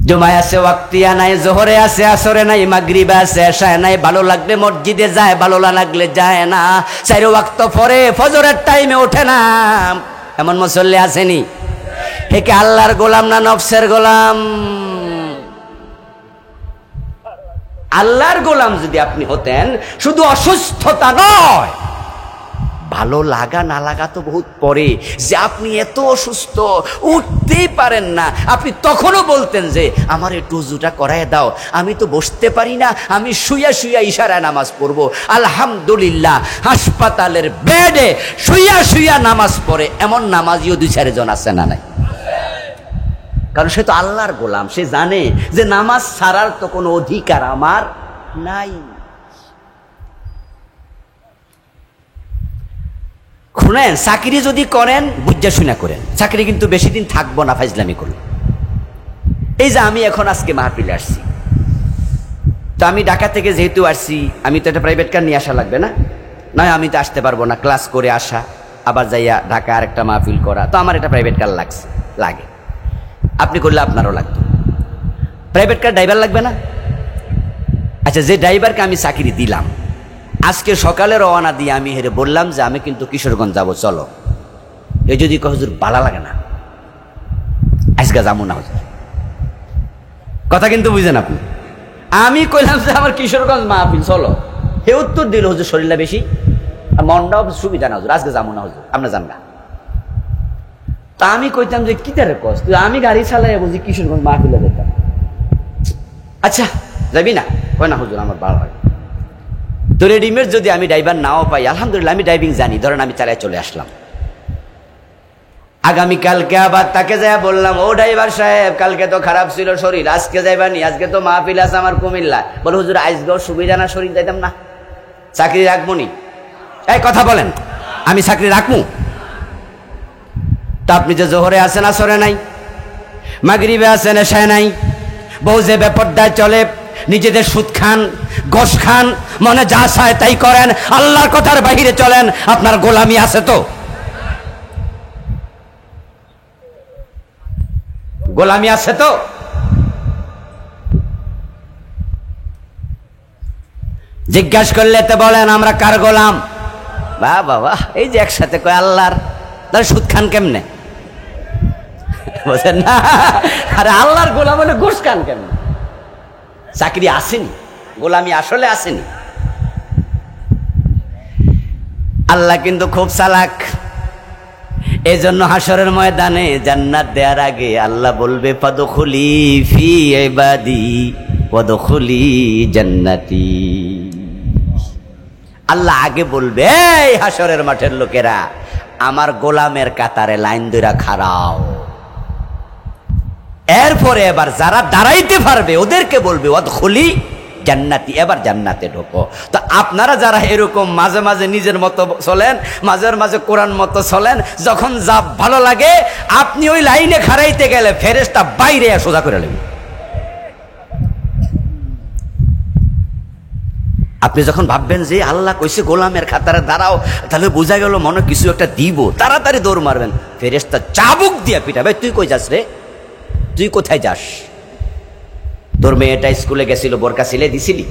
জুমায় আছে ওয়াক্তিয়া নাই, জোহরে আছে আসরে নাই, মাগরিবে আছে এশায় নাই। ভালো লাগলে মসজিদে যায়, ভালো না লাগলে যায় না। 4 ওয়াক্ত পরে ফজরের টাইমে ওঠে না, এমন মুসল্লি আসেনি? একে আল্লাহর গোলাম না নফসের গোলাম? আল্লাহর গোলাম যদি আপনি হতেন, শুধু অসুস্থতা নয়, ভালো লাগা না লাগা তো বহুত পরে, যে আপনি এত অসুস্থ উঠতেই পারেন না, আপনি তখনও বলতেন যে আমার একটু উজুটা করায় দাও, আমি তো বসতে পারি না, আমি শুইয়া শুইয়া ইশারায় নামাজ পড়বো। আলহামদুলিল্লাহ, হাসপাতালের বেডে শুইয়া শুইয়া নামাজ পড়ে এমন নামাজিও 2-4 জন আছে না নাই? কারণ সে তো আল্লাহর গোলাম, সে জানে যে নামাজ ছাড়ার তো কোনো অধিকার আমার নাই। শুনেন, চাকরি যদি করেন বুঝা শুনা করেন, চাকরি কিন্তু বেশি দিন থাকবো না ফাইজলামি করলে। এই যে আমি এখন আজকে মাহফিলে আসছি, তো আমি ঢাকা থেকে যেহেতু আসছি, আমি তো একটা প্রাইভেট কার নিয়ে আসা লাগবে না? নয় আমি তো আসতে পারবো না, ক্লাস করে আসা, আবার যাইয়া ঢাকা আর একটা মাহফিল করা, তো আমার একটা প্রাইভেট কার লাগে। আপনি করলে আপনারও লাগতো। প্রাইভেট কার ড্রাইভার লাগবে না? আচ্ছা, যে ড্রাইভারকে আমি চাকরি দিলাম, আজকে সকালে রওনা দিয়ে আমি হেরে বললাম যে আমি কিন্তু কিশোরগঞ্জ যাবো, চলো। এ যদি হুজুর ভালো লাগে না, আজকে যাবো না হুজুর, কথা কিন্তু বুঝেন আপনি। আমি কইলাম যে আমার কিশোরগঞ্জ মাহফিল, চলো। হে উত্তর দিল, হুজুর শরীরটা বেশি, মনটাও সুবিধা না হুজুর, আজকে যাবো না হুজুর, আমরা জানগা। তা আমি কইতাম যে কি তারে কষ্ট, আমি গাড়ি চালাই বুঝি কিশোরগঞ্জ মাহফিলে যেতাম। আচ্ছা যাবি না? কয় না হুজুর আমার ভালো লাগে। তো রেডিমেড যদি আমি ড্রাইভার নাও পাই, আলহামদুলিল্লাহ আমি ড্রাইভিং জানি, ধরেন আমি চালায় চলে আসলাম। আগামীকালকে আবার তাকে যাই বললাম, ও ড্রাইভার সাহেব, কালকে তো খারাপ ছিল শরীর, আজকে যাইবানি, আজকে তো মাহফিল আছে আমার কুমিল্লা। বলে হুজুর আজকেও সুবিধা না, শরীর যাইতাম না, চাকরি রাখবো নি? এই কথা বলেন, আমি চাকরি রাখবো? তা আপনি যে জোহরে আছেন আসরে নাই, মাগরিবে আছেন এশায় নাই, বউ যে বেপরদায় চলে, নিজেদের সুদ খান, গোশ খান, মনে যা চায় তাই করেন, আল্লাহর কথার বাহিরে চলেন, আপনার গোলামি আছে তো? গোলামি আছে তো? জিজ্ঞাসা করলে তো বলেন আমরা কার গোলাম? বাহ বাবা, এই যে একসাথে কয় আল্লাহর, তাহলে সুদ খান কেমনে? বলছেন না, আরে আল্লাহর গোলাম হলে ঘুষ খান কেমনে? চাকরি আসেনি, গোলামি আসলে আসেনি। আল্লাহ কিন্তু খুব চালাক, এই জন্য হাসরের ময়দানে জান্নাত দেওয়ার আগে আল্লাহ বলবে ফাদখুলি ফি ইবাদি ওয়াদখুলি জান্নাতি। আল্লাহ আগে বলবে, এই হাসরের মাঠের লোকেরা, আমার গোলামের কাতারে লাইন ধরে খাড়াও। এরপরে এবার যারা দাঁড়াইতে পারবে ওদেরকে বলবে ওয়াদখুলি জান্নাতি, এবার জান্নাতে ঢোকো। তো আপনারা যারা এরকম মাঝে মাঝে নিজের মতো চলেন, মাঝে মাঝে কোরআন মতো চলেন, যখন যা ভালো লাগে আপনি ওই লাইনে খাড়াইতে গেলে ফেরেশতা বাইরে সোজা করে নেবেন। আপনি যখন ভাববেন যে আল্লাহ কইছে গোলামের খাতারে দাঁড়াও, তাহলে বোঝা গেল মনে কিছু একটা দিব, তাড়াতাড়ি দৌড় মারবেন, ফেরেশতা চাবুক দিয়া পিটাবে, তুই কই যাস রে, তুই কোথায় যাস? তোর মেয়েটা স্কুলে গেছিল, বোরকা সিলে দিছিলি?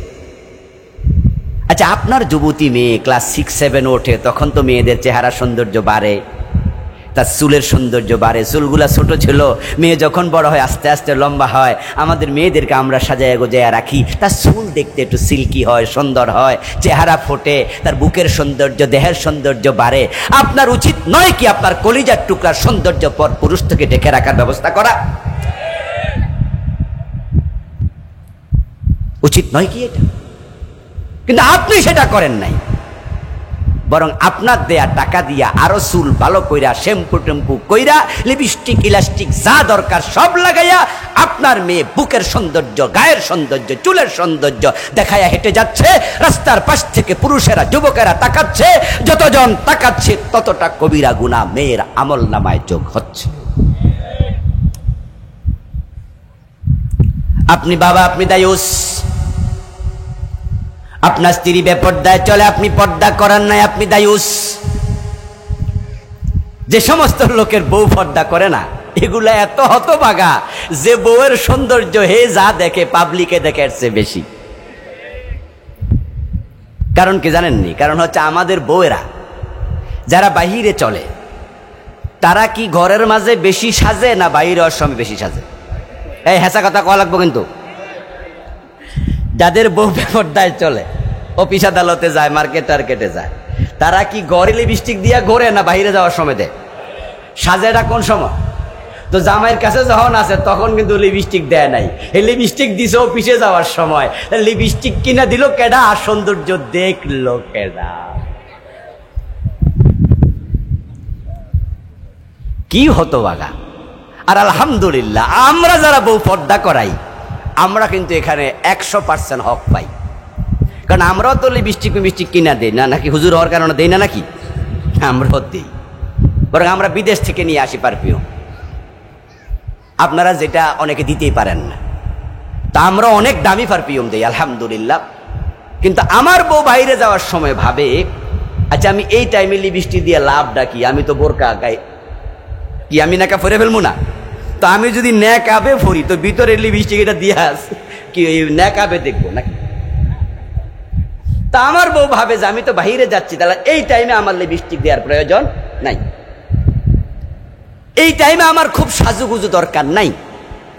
আচ্ছা, আপনার যুবতী মেয়ে ক্লাস 6-7 ওঠে, তখন তো মেয়েদের চেহারা সৌন্দর্য বাড়ে, তার চুলের সৌন্দর্য বাড়ে। চুলগুলা ছোট ছিল, মেয়ে যখন বড় হয় আস্তে আস্তে লম্বা হয়। আমাদের মেয়েদেরকে আমরা সাজায় গোজায় রাখি, তার চুল দেখতে একটু সিল্কি হয়, সুন্দর হয়, চেহারা ফোটে, তার বুকের সৌন্দর্য, দেহের সৌন্দর্য বাড়ে। আপনার উচিত নয় কি আপনার কলিজার টুকরার সৌন্দর্য পর পুরুষ থেকে ঢেকে রাখার ব্যবস্থা করা? উচিত নয় কি এটা? কিন্তু আপনি সেটা করেন নাই, বরং আপনার দেয়া টাকা দিয়া আরো চুল ভালো কইরা, শ্যাম্পু টেম্পু কইরা, লিপস্টিক ইলাস্টিক যা দরকার সব লাগাইয়া আপনার মেয়ে বুকের সৌন্দর্য, গায়ের সৌন্দর্য, চুলের সৌন্দর্য দেখাইয়া হেঁটে যাচ্ছে। রাস্তার পাশ থেকে পুরুষেরা, যুবকেরা তাকাচ্ছে, যতজন তাকাচ্ছে ততটা কবিরা গুনাহ মেয়ের আমল নামায় যোগ হচ্ছে। আপনি বাবা, আপনি দায়ুস, আপনার স্ত্রী বেপর্দায় চলে, আপনি পর্দা করার নাই, আপনি দায়ুস। যে সমস্ত লোকের বউ পর্দা করে না, এগুলা এত হতভাগা যে বউয়ের সৌন্দর্য হে যা দেখে পাবলিকে দেখে এর চেয়ে বেশি। কারণ কি জানেননি? কারণ হচ্ছে আমাদের বউয়েরা যারা বাহিরে চলে, তারা কি ঘরের মাঝে বেশি সাজে না বাইরে অসময় বেশি সাজে? এই হেসা কথা কওয়া লাগবো কিন্তু। যাদের বউ বেপর্দায় চলে, অফিস আদালতে যায়, মার্কেট টার্কেটে যায়, তারা কি ঘরে লিপস্টিক দিয়া ঘোরে না বাইরে যাওয়ার সময় দেয়? সাজেটা কোন সময়? তো জামাইয়ের কাছে যখন আছে তখন কিন্তু লিপস্টিক দেয় নাই, এই লিপস্টিক দিছে অফিসে যাওয়ার সময়। লিপস্টিক কিনা দিল কেডা, আর সৌন্দর্য দেখলো কেডা? কি হতো বাগা। আর আলহামদুলিল্লাহ আমরা যারা বউ পর্দা করাই, আমরা কিন্তু এখানে 100% হক পাই। কারণ আমরাও তো লিপস্টিক কিনা দেই না নাকি? হুজুর হওয়ার কারণে দেই না নাকি? আমরাও দিই, বরং আমরা বিদেশ থেকে নিয়ে আসি পারফিউম। আপনারা যেটা অনেকে দিতেই পারেন না, তা আমরা অনেক দামি পারফিউম দিই আলহামদুলিল্লাহ। কিন্তু আমার বউ বাইরে যাওয়ার সময় ভাবে, আচ্ছা আমি এই টাইমে লিপস্টিক দিয়ে লাভটা কি? আমি তো বোরকা গাই, কি আমি নাকা ফরে ফেলবো না? তো আমি যদি ন্যাকাবে ফরি তো ভিতরে লিপস্টিক এটা দিয়ে আস কি ন্যাকাবে দেখবো নাকি? তা আমার বউ ভাবে যে আমি তো বাইরে যাচ্ছি, তাহলে এই টাইমে আমার লিপস্টিক দেওয়ার প্রয়োজন নাই, এই টাইমে আমার খুব সাজুগুজু দরকার নাই,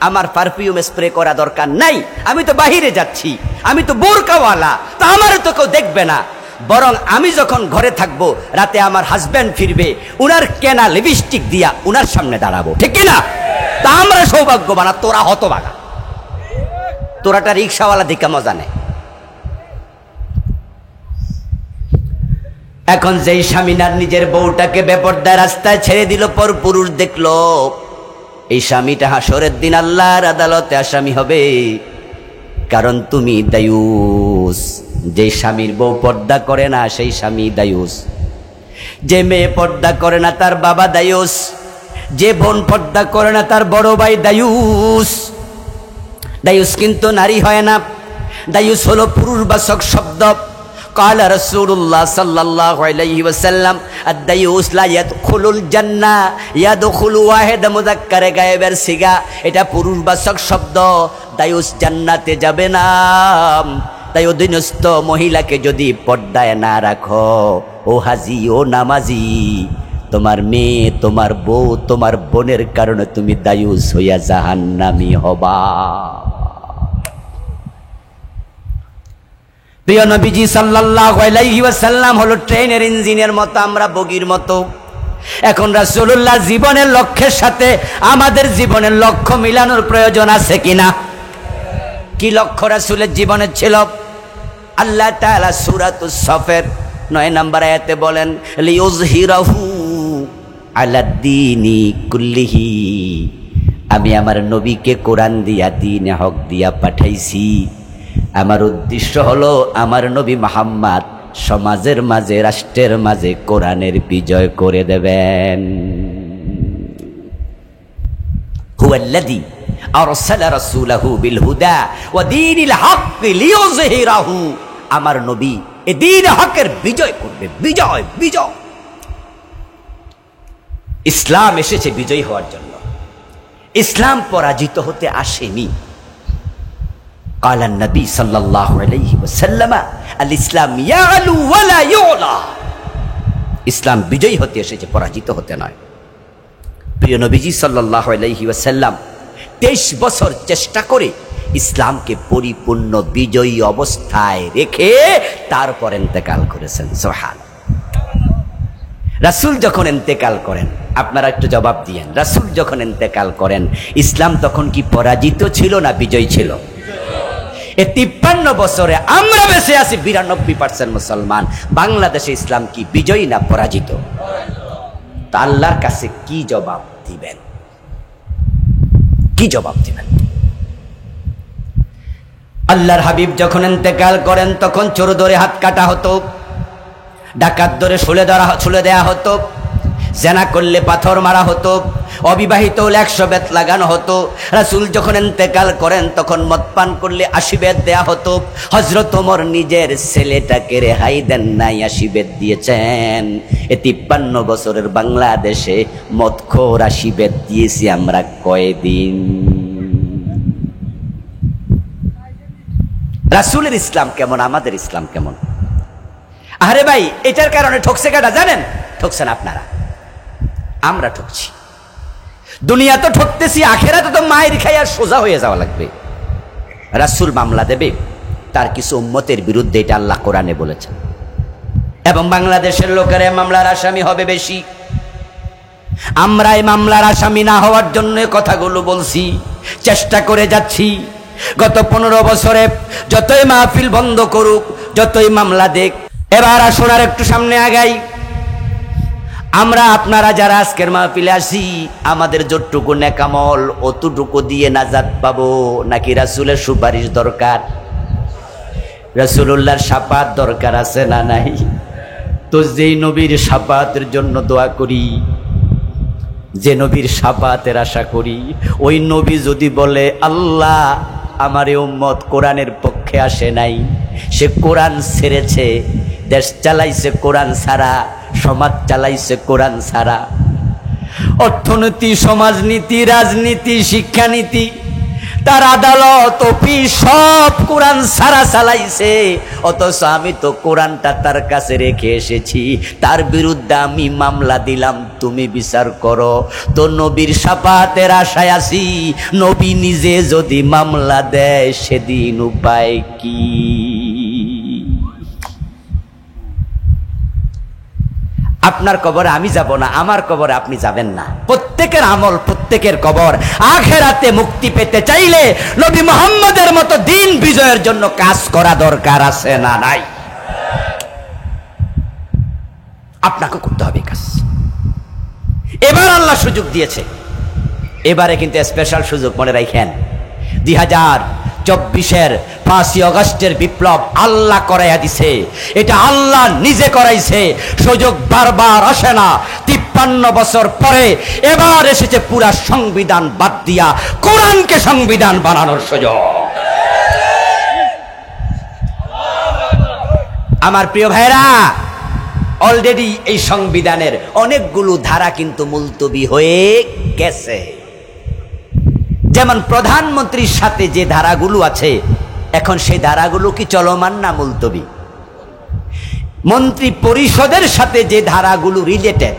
আমার পারফিউম স্প্রে করা দরকার নাই, আমি তো বাহিরে যাচ্ছি, আমি তো বোরকাওয়ালা, তা আমারও তো কেউ দেখবে না। বরং আমি যখন ঘরে থাকবো, রাতে আমার হাজব্যান্ড ফিরবে, উনার কেনা লিপস্টিক দিয়া উনার সামনে দাঁড়াবো, ঠিক কিনা? তা আমরা সৌভাগ্যবান, তোরা হতভাগা। তোরাটা রিক্সাওয়ালা দিকে মজা নেয়। এখন যেই স্বামীনার নিজের বউটাকে বেপরদায় রাস্তায় ছেড়ে দিল, পর পুরুষ দেখলো, এই স্বামীটা হাসরের দিন আল্লাহর আদালতে আসামি হবে। কারণ তুমি দায়ুস। যে স্বামীর বউ পর্দা করে না সেই স্বামী দায়ুস, যে মেয়ে পর্দা করে না তার বাবা দায়ুস, যে বোন পর্দা করে না তার বড় ভাই দায়ুস। দায়ুস কিন্তু নারী হয় না, দায়ুস হলো পুরুষবাচক শব্দ। قال رسول الله صلى الله عليه وسلم الديوس لا يدخل الجنة يدخل واحد মুযাক্কারে গায়েবের সিগা, এটা পুরুষবাচক শব্দ। দায়ুস জান্নাতে যাবে না। তাই অধীনস্থ মহিলাকে যদি পর্দায় না রাখো, ও হাজি ও নামাজি, তোমার মেয়ে তোমার বউ তোমার বোনের কারণে তুমি দায়ুস হইয়া জাহান্নামী হবা। প্রিয় নবীজি সাল্লাল্লাহু আলাইহি ওয়াসাল্লাম হলো ট্রেনের ইঞ্জিনের মতো, আমরা বগির মতো। এখন রাসূলুল্লাহ জীবনের লক্ষ্যের সাথে আমাদের জীবনের লক্ষ্য মিলানোর প্রয়োজন আছে কিনা? কি লক্ষ্য রাসূলের জীবনে ছিল? আল্লাহ তাআলা সূরাতুস সফের 9 নম্বর আয়াতে বলেন, লিইউযহিরাহু আলাদ্দীনি কুল্লিহি, আমি আমার নবীকে কোরআন দিয়া দ্বীনে হক দিয়া পাঠাইছি। আমার উদ্দেশ্য হলো আমার নবী মুহাম্মদ সমাজের মাঝে রাষ্ট্রের মাঝে কোরআনের বিজয় করে দেবেন। হুয়াল্লাযী আরসালা রাসূলাহু বিল হুদা ওয়া দীনিল হক লিইউযহিরাহু, আমার নবী এই দ্বীন হকের বিজয় করবে। বিজয় বিজয়। ইসলাম এসেছে বিজয়ী হওয়ার জন্য, ইসলাম পরাজিত হতে আসেনি। قال النبي صلى الله عليه وسلم الاسلام يعلو ولا يعلى, ইসলাম বিজয়ী হতে এসেছে, পরাজিত হতে নয়। প্রিয় নবীজি সাল্লাল্লাহু আলাইহি ওয়াসাল্লাম 23 বছর চেষ্টা করে ইসলামকে পরিপূর্ণ বিজয়ী অবস্থায় রেখে তারপর ইন্তেকাল করেছেন। সুবহানাল্লাহ। রাসূল যখন ইন্তেকাল করেন, আপনারা একটু জবাব দিয়েন, রাসূল যখন ইন্তেকাল করেন ইসলাম তখন কি পরাজিত ছিল না বিজয়ী ছিল? এই 53 বছরে আমরা বেঁচে আছি 92% মুসলমান। বাংলাদেশে ইসলাম কি বিজয়ী না পরাজিত? তা আল্লাহর কাছে কি জবাব দিবেন? কি জবাব দিবেন? আল্লাহর হাবিব যখন ইন্তেকাল করেন তখন চোর ধরে হাত কাটা হতো, ডাকাত ধরে শুলে দেয়া হতো, জেনা করলে পাথর মারা হতো, অবিবাহিত হলে 100 বেত লাগানো হতো। রাসূল যখন ইন্তেকাল করেন তখন মদ পান করলে 80 বেত দেয়া হতো। হযরত ওমর নিজের ছেলেটাকে রেহাই দেন নাই, 80 বেত দিয়েছেন। এই 53 বছরের বাংলাদেশে মদখোর 80 বেত দিয়েছি আমরা কয়দিন? রাসূলের ইসলাম কেমন, আমাদের ইসলাম কেমন? আরে ভাই, এটার কারণে ঠকছে কাটা জানেন? ঠকছেন আপনারা, আমরা ঠকছি। দুনিয়া তো ঠকতেছি, আখেরাতে তো মায়ের খাই আর সোজা হয়ে যাওয়া লাগবে। রাসূল মামলা দেবে তার কিছু উম্মতের বিরুদ্ধে, এটা আল্লাহ কোরআনে বলেছেন। এবং বাংলাদেশের লোকেরা মামলার আসামি হবে বেশি। আমরা এই মামলার আসামি না হওয়ার জন্য কথাগুলো বলছি, চেষ্টা করে যাচ্ছি। গত 15 বছরে যতই মাহফিল বন্ধ করুক, যতই মামলা দেখ, এবার আসুন আর একটু সামনে আগাই। আমরা আপনারা যারা আজকের মাহফিলে আসি, আমাদের যতটুকু নেকামল অতটুকু দিয়ে নাজাত পাবো, নাকি রাসূলের সুপারিশ দরকার? রাসূলুল্লাহর শাফাত দরকার আছে না নাই? তো যেই নবীর শাফাতের জন্য দোয়া করি, যে নবীর শাফাতের আশা করি, ওই নবী যদি বলে আল্লাহ আমার এই উম্মত কোরআনের পক্ষে আসে নাই, সে কোরআন ছেড়েছে, দেশ চালাইছে কোরআন ছাড়া, সমাজ চালাইছে কোরআন ছাড়া, অর্থনীতি, সমাজনীতি, রাজনীতি, শিক্ষানীতি, তার আদালত, অফিস সব কোরআন ছাড়া চালাইছে, অথচ আমি তো কোরআনটা তার কাছে রেখে এসেছি, তার বিরুদ্ধে আমি মামলা দিলাম, তুমি বিচার করো। তো নবীর শাফাতের আশায় আছি, নবী নিজে যদি মামলা দেয় সেদিন উপায় কি? আপনার কবরে আমি যাব না, আমার কবরে আপনি যাবেন না। প্রত্যেকের আমল, প্রত্যেকের কবর। আখেরাতে মুক্তি পেতে চাইলে নবী মুহাম্মদের মতো দিন বিজয়ের জন্য কাজ করা দরকার আছে না নাই? আপনাকে করতে হবে কাজ। এবার আল্লাহ সুযোগ দিয়েছে, এবারে কিন্তু স্পেশাল সুযোগ, মনে রাখেন। 2024-এর 5ই আগস্টের বিপ্লব আল্লাহ করাইয়া দিছে, এটা আল্লাহ নিজে করাইছে। সুযোগ বারবার আসে না। 53 বছর পরে এবার এসেছে পুরা সংবিধান বাদ দিয়া কোরআনকে সংবিধান বানানোর সুযোগ। আমার প্রিয় ভাইরা, অলরেডি এই সংবিধানের অনেকগুলো ধারা কিন্তু মুলতবি হয়ে গেছে। যেমন প্রধানমন্ত্রীর সাথে যে ধারাগুলো আছে, এখন সেই ধারাগুলো কি চলমান না মুলতবি? মন্ত্রী পরিষদের সাথে যে ধারাগুলো রিলেটেড,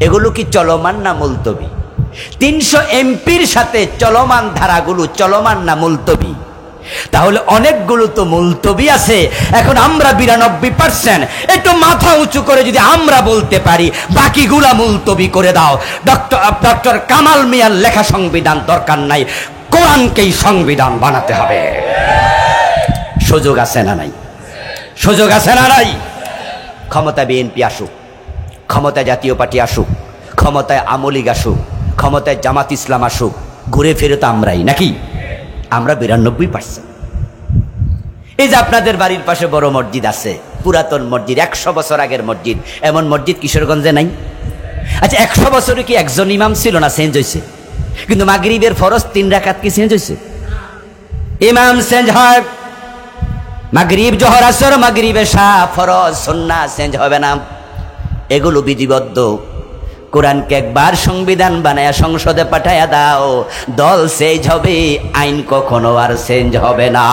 এগুলো কি চলমান না মুলতবি? 300 এমপির সাথে চলমান ধারাগুলো চলমান না মুলতবি? তাহলে অনেকগুলো তো মুলতবি আছে। এখন আমরা 92% একটু মাথা উঁচু করে যদি আমরা বলতে পারি বাকিগুলা মুলতবি করে দাও, ডক্টর কামাল মিয়ার লেখা সংবিধান দরকার নাই, কোরআনকেই সংবিধান বানাতে হবে। সুযোগ আছে না নাই? সুযোগ আছে না নাই? ক্ষমতা বিএনপি আসুক, ক্ষমতায় জাতীয় পার্টি আসুক, ক্ষমতায় আওয়ামী লীগ আসুক, ক্ষমতায় জামাত ইসলাম আসুক, ঘুরে ফিরে তো আমরাই, নাকি? আমরা 92%। এই যে আপনাদের বাড়ির পাশে বড় মসজিদ আছে, পুরাতন মসজিদ, 100 বছর আগের মসজিদ, এমন মসজিদ কিশোরগঞ্জে নাই? আচ্ছা, 100 বছরে কি একজন ইমাম ছিল না? চেঞ্জ হয়েছে। কিন্তু মাগরিবের ফরজ 3 রাকাত কি চেঞ্জ হয়েছে? ইমাম চেঞ্জ হয়। মাগরিব, জোহর, আসর, মাগরিব, এশা, ফরজ, সুন্নাহ চেঞ্জ হবে না। এগুলো বিধিবদ্ধ। কোরআনকে একবার সংবিধান বানায়া সংসদে পাঠায়া দাও, দল চেঞ্জ হবে, আইন কখনো আর চেঞ্জ হবে না।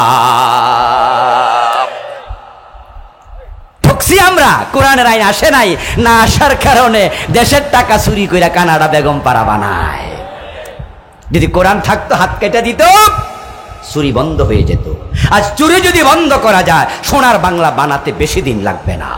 ঠকছি আমরা, কোরআনের আইন আসে নাই, না আসার কারণে দেশের টাকা চুরি কইরা কানাডা বেগম পাড়া বানায়। যদি কোরআন থাকতো হাত কেটে দিত, চুরি বন্ধ হয়ে যেত। আজ চুরি যদি বন্ধ করা যায়, সোনার বাংলা বানাতে বেশি দিন লাগবে না।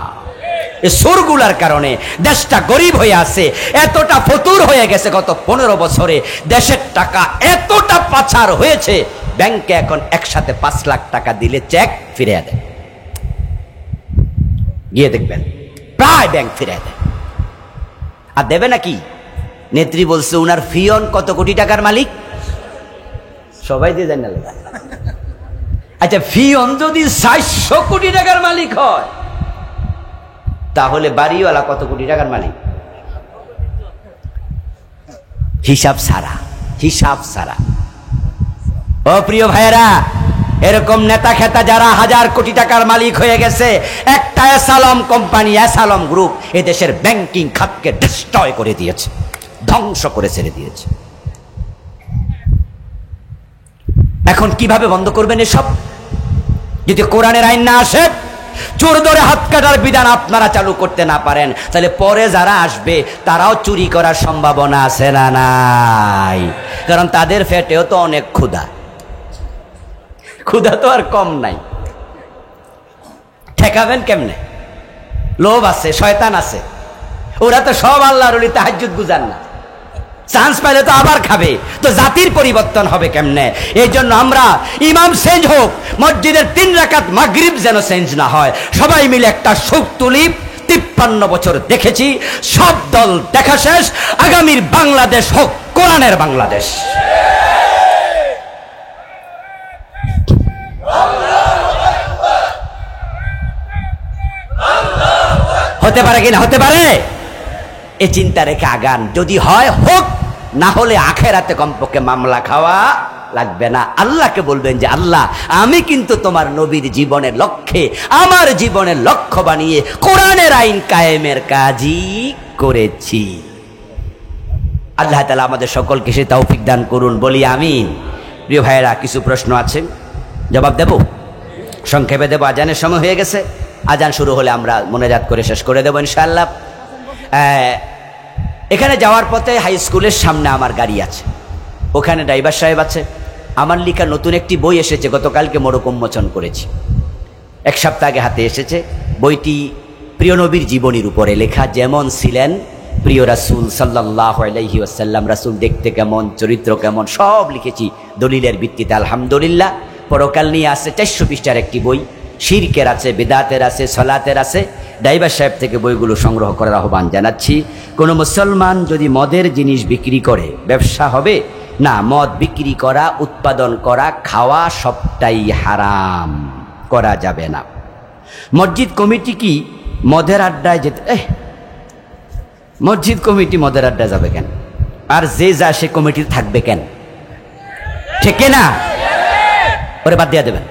এই সুরগুলার কারণে দেশটা গরিব হয়ে আছে, এতটা ফতুর হয়ে গেছে। গত 15 বছরে দেশের টাকা এতটা পাচার হয়েছে, ব্যাংকে এখন একসাথে 5 লাখ টাকা দিলে চেক ফিরিয়ে দেয়। গিয়ে দেখবেন প্রায় ব্যাংক ফিরিয়ে দেয়। আর দেবে নাকি? নেত্রী বলছে উনার ফিয়ন কত কোটি টাকার মালিক, সবাই দিয়ে জানেন। আচ্ছা, ফিয়ন যদি 400 কোটি টাকার মালিক হয়, তাহলে বাড়িওয়ালা কত কোটি টাকার মালিক? হিসাব ছাড়া, হিসাব ছাড়া। ও প্রিয় ভাইয়েরা, এরকম নেতা খেতা যারা 1000 কোটি টাকার মালিক হয়ে গেছে, একটা অ্যাসালম কোম্পানি, অ্যাসালম গ্রুপ এদেশের ব্যাংকিং খাতকে ডিস্ট্রয় করে দিয়েছে, ধ্বংস করে ছেড়ে দিয়েছে। এখন কিভাবে বন্ধ করবেন এসব? যদি কোরআনের আইন না আসে, চোর ধরে হাত কাটার বিধান আপনারা চালু করতে না পারেন, তাহলে পরে যারা আসবে তারাও চুরি করার সম্ভাবনা আছে না নাই? কারণ তাদের পেটেও তো অনেক ক্ষুধা, ক্ষুধা তো আর কম নাই। ঠেকাবেন কেমনে? লোভ আছে, শয়তান আছে। ওরা তো সব আল্লাহর ওলি, তাহাজ্জুদ গুজার না, চান্স পাইলে তো আবার খাবে। তো জাতির পরিবর্তন হবে কেমনে? এই জন্য আমরা ইমাম চেঞ্জ হোক, মসজিদের 3 রাকাত মাগরিব যেন চেঞ্জ না হয়, সবাই মিলে একটা সুখ তুলি। 53 বছর দেখেছি, সব দল দেখা শেষ। আগামীর বাংলাদেশ হোক কোরআনের বাংলাদেশ। হতে পারে কিনা? হতে পারে। এ চিন্তা রেখে আগান। যদি হয় হোক, না হলে আখেরাতে কমপক্ষে মামলা খাওয়া লাগবে না। আল্লাহকে বলবেন যে আল্লাহ, আমি কিন্তু তোমার নবীর জীবনের লক্ষ্যে আমার জীবনের লক্ষ্য বানিয়ে কোরআনের আইন কায়েমের কাজই করেছি। আল্লাহ তাআলা আমাদের সকলকে সে তৌফিক দান করুন, বলি আমিন। প্রিয় ভাইয়েরা, কিছু প্রশ্ন আছে, জবাব দেব, সংক্ষেপে দেব। আজানের সময় হয়ে গেছে, আজান শুরু হলে আমরা মোনাজাত করে শেষ করে দেবো ইনশাআল্লাহ। এখানে যাওয়ার পথে হাই স্কুলের সামনে আমার গাড়ি আছে, ওখানে ড্রাইভার সাহেব আছে। আমার লেখা নতুন একটি বই এসেছে, গতকালকে মোড়ক উন্মোচন করেছি, 1 সপ্তাহ আগে হাতে এসেছে। বইটি প্রিয় নবীর জীবনীর উপরে লেখা। যেমন ছিলেন প্রিয় রাসূল সাল্লাল্লাহু আলাইহি ওয়াসাল্লাম, রাসূল দেখতে কেমন, চরিত্র কেমন, সব লিখেছি দলিলের ভিত্তিতে আলহামদুলিল্লাহ। পরকাল নিয়ে আছে 400 পৃষ্ঠার একটি বই। শিরকের আছে, বিদাতের আছে, সলাতের আছে। ড্রাইভার সাহেব থেকে বইগুলো সংগ্রহ করার আহ্বান জানাচ্ছি। কোনো মুসলমান যদি মদের জিনিস বিক্রি করে ব্যবসা হবে না? মদ বিক্রি করা, উৎপাদন করা, খাওয়া সবটাই হারাম, করা যাবে না। মসজিদ কমিটি কি মদের আড্ডায় যেতে? মসজিদ কমিটি মদের আড্ডায় যাবে কেন? আর যে যা সে কমিটি থাকবে কেন? ঠিক না? ওরে বাদ দিয়ে দেবেন।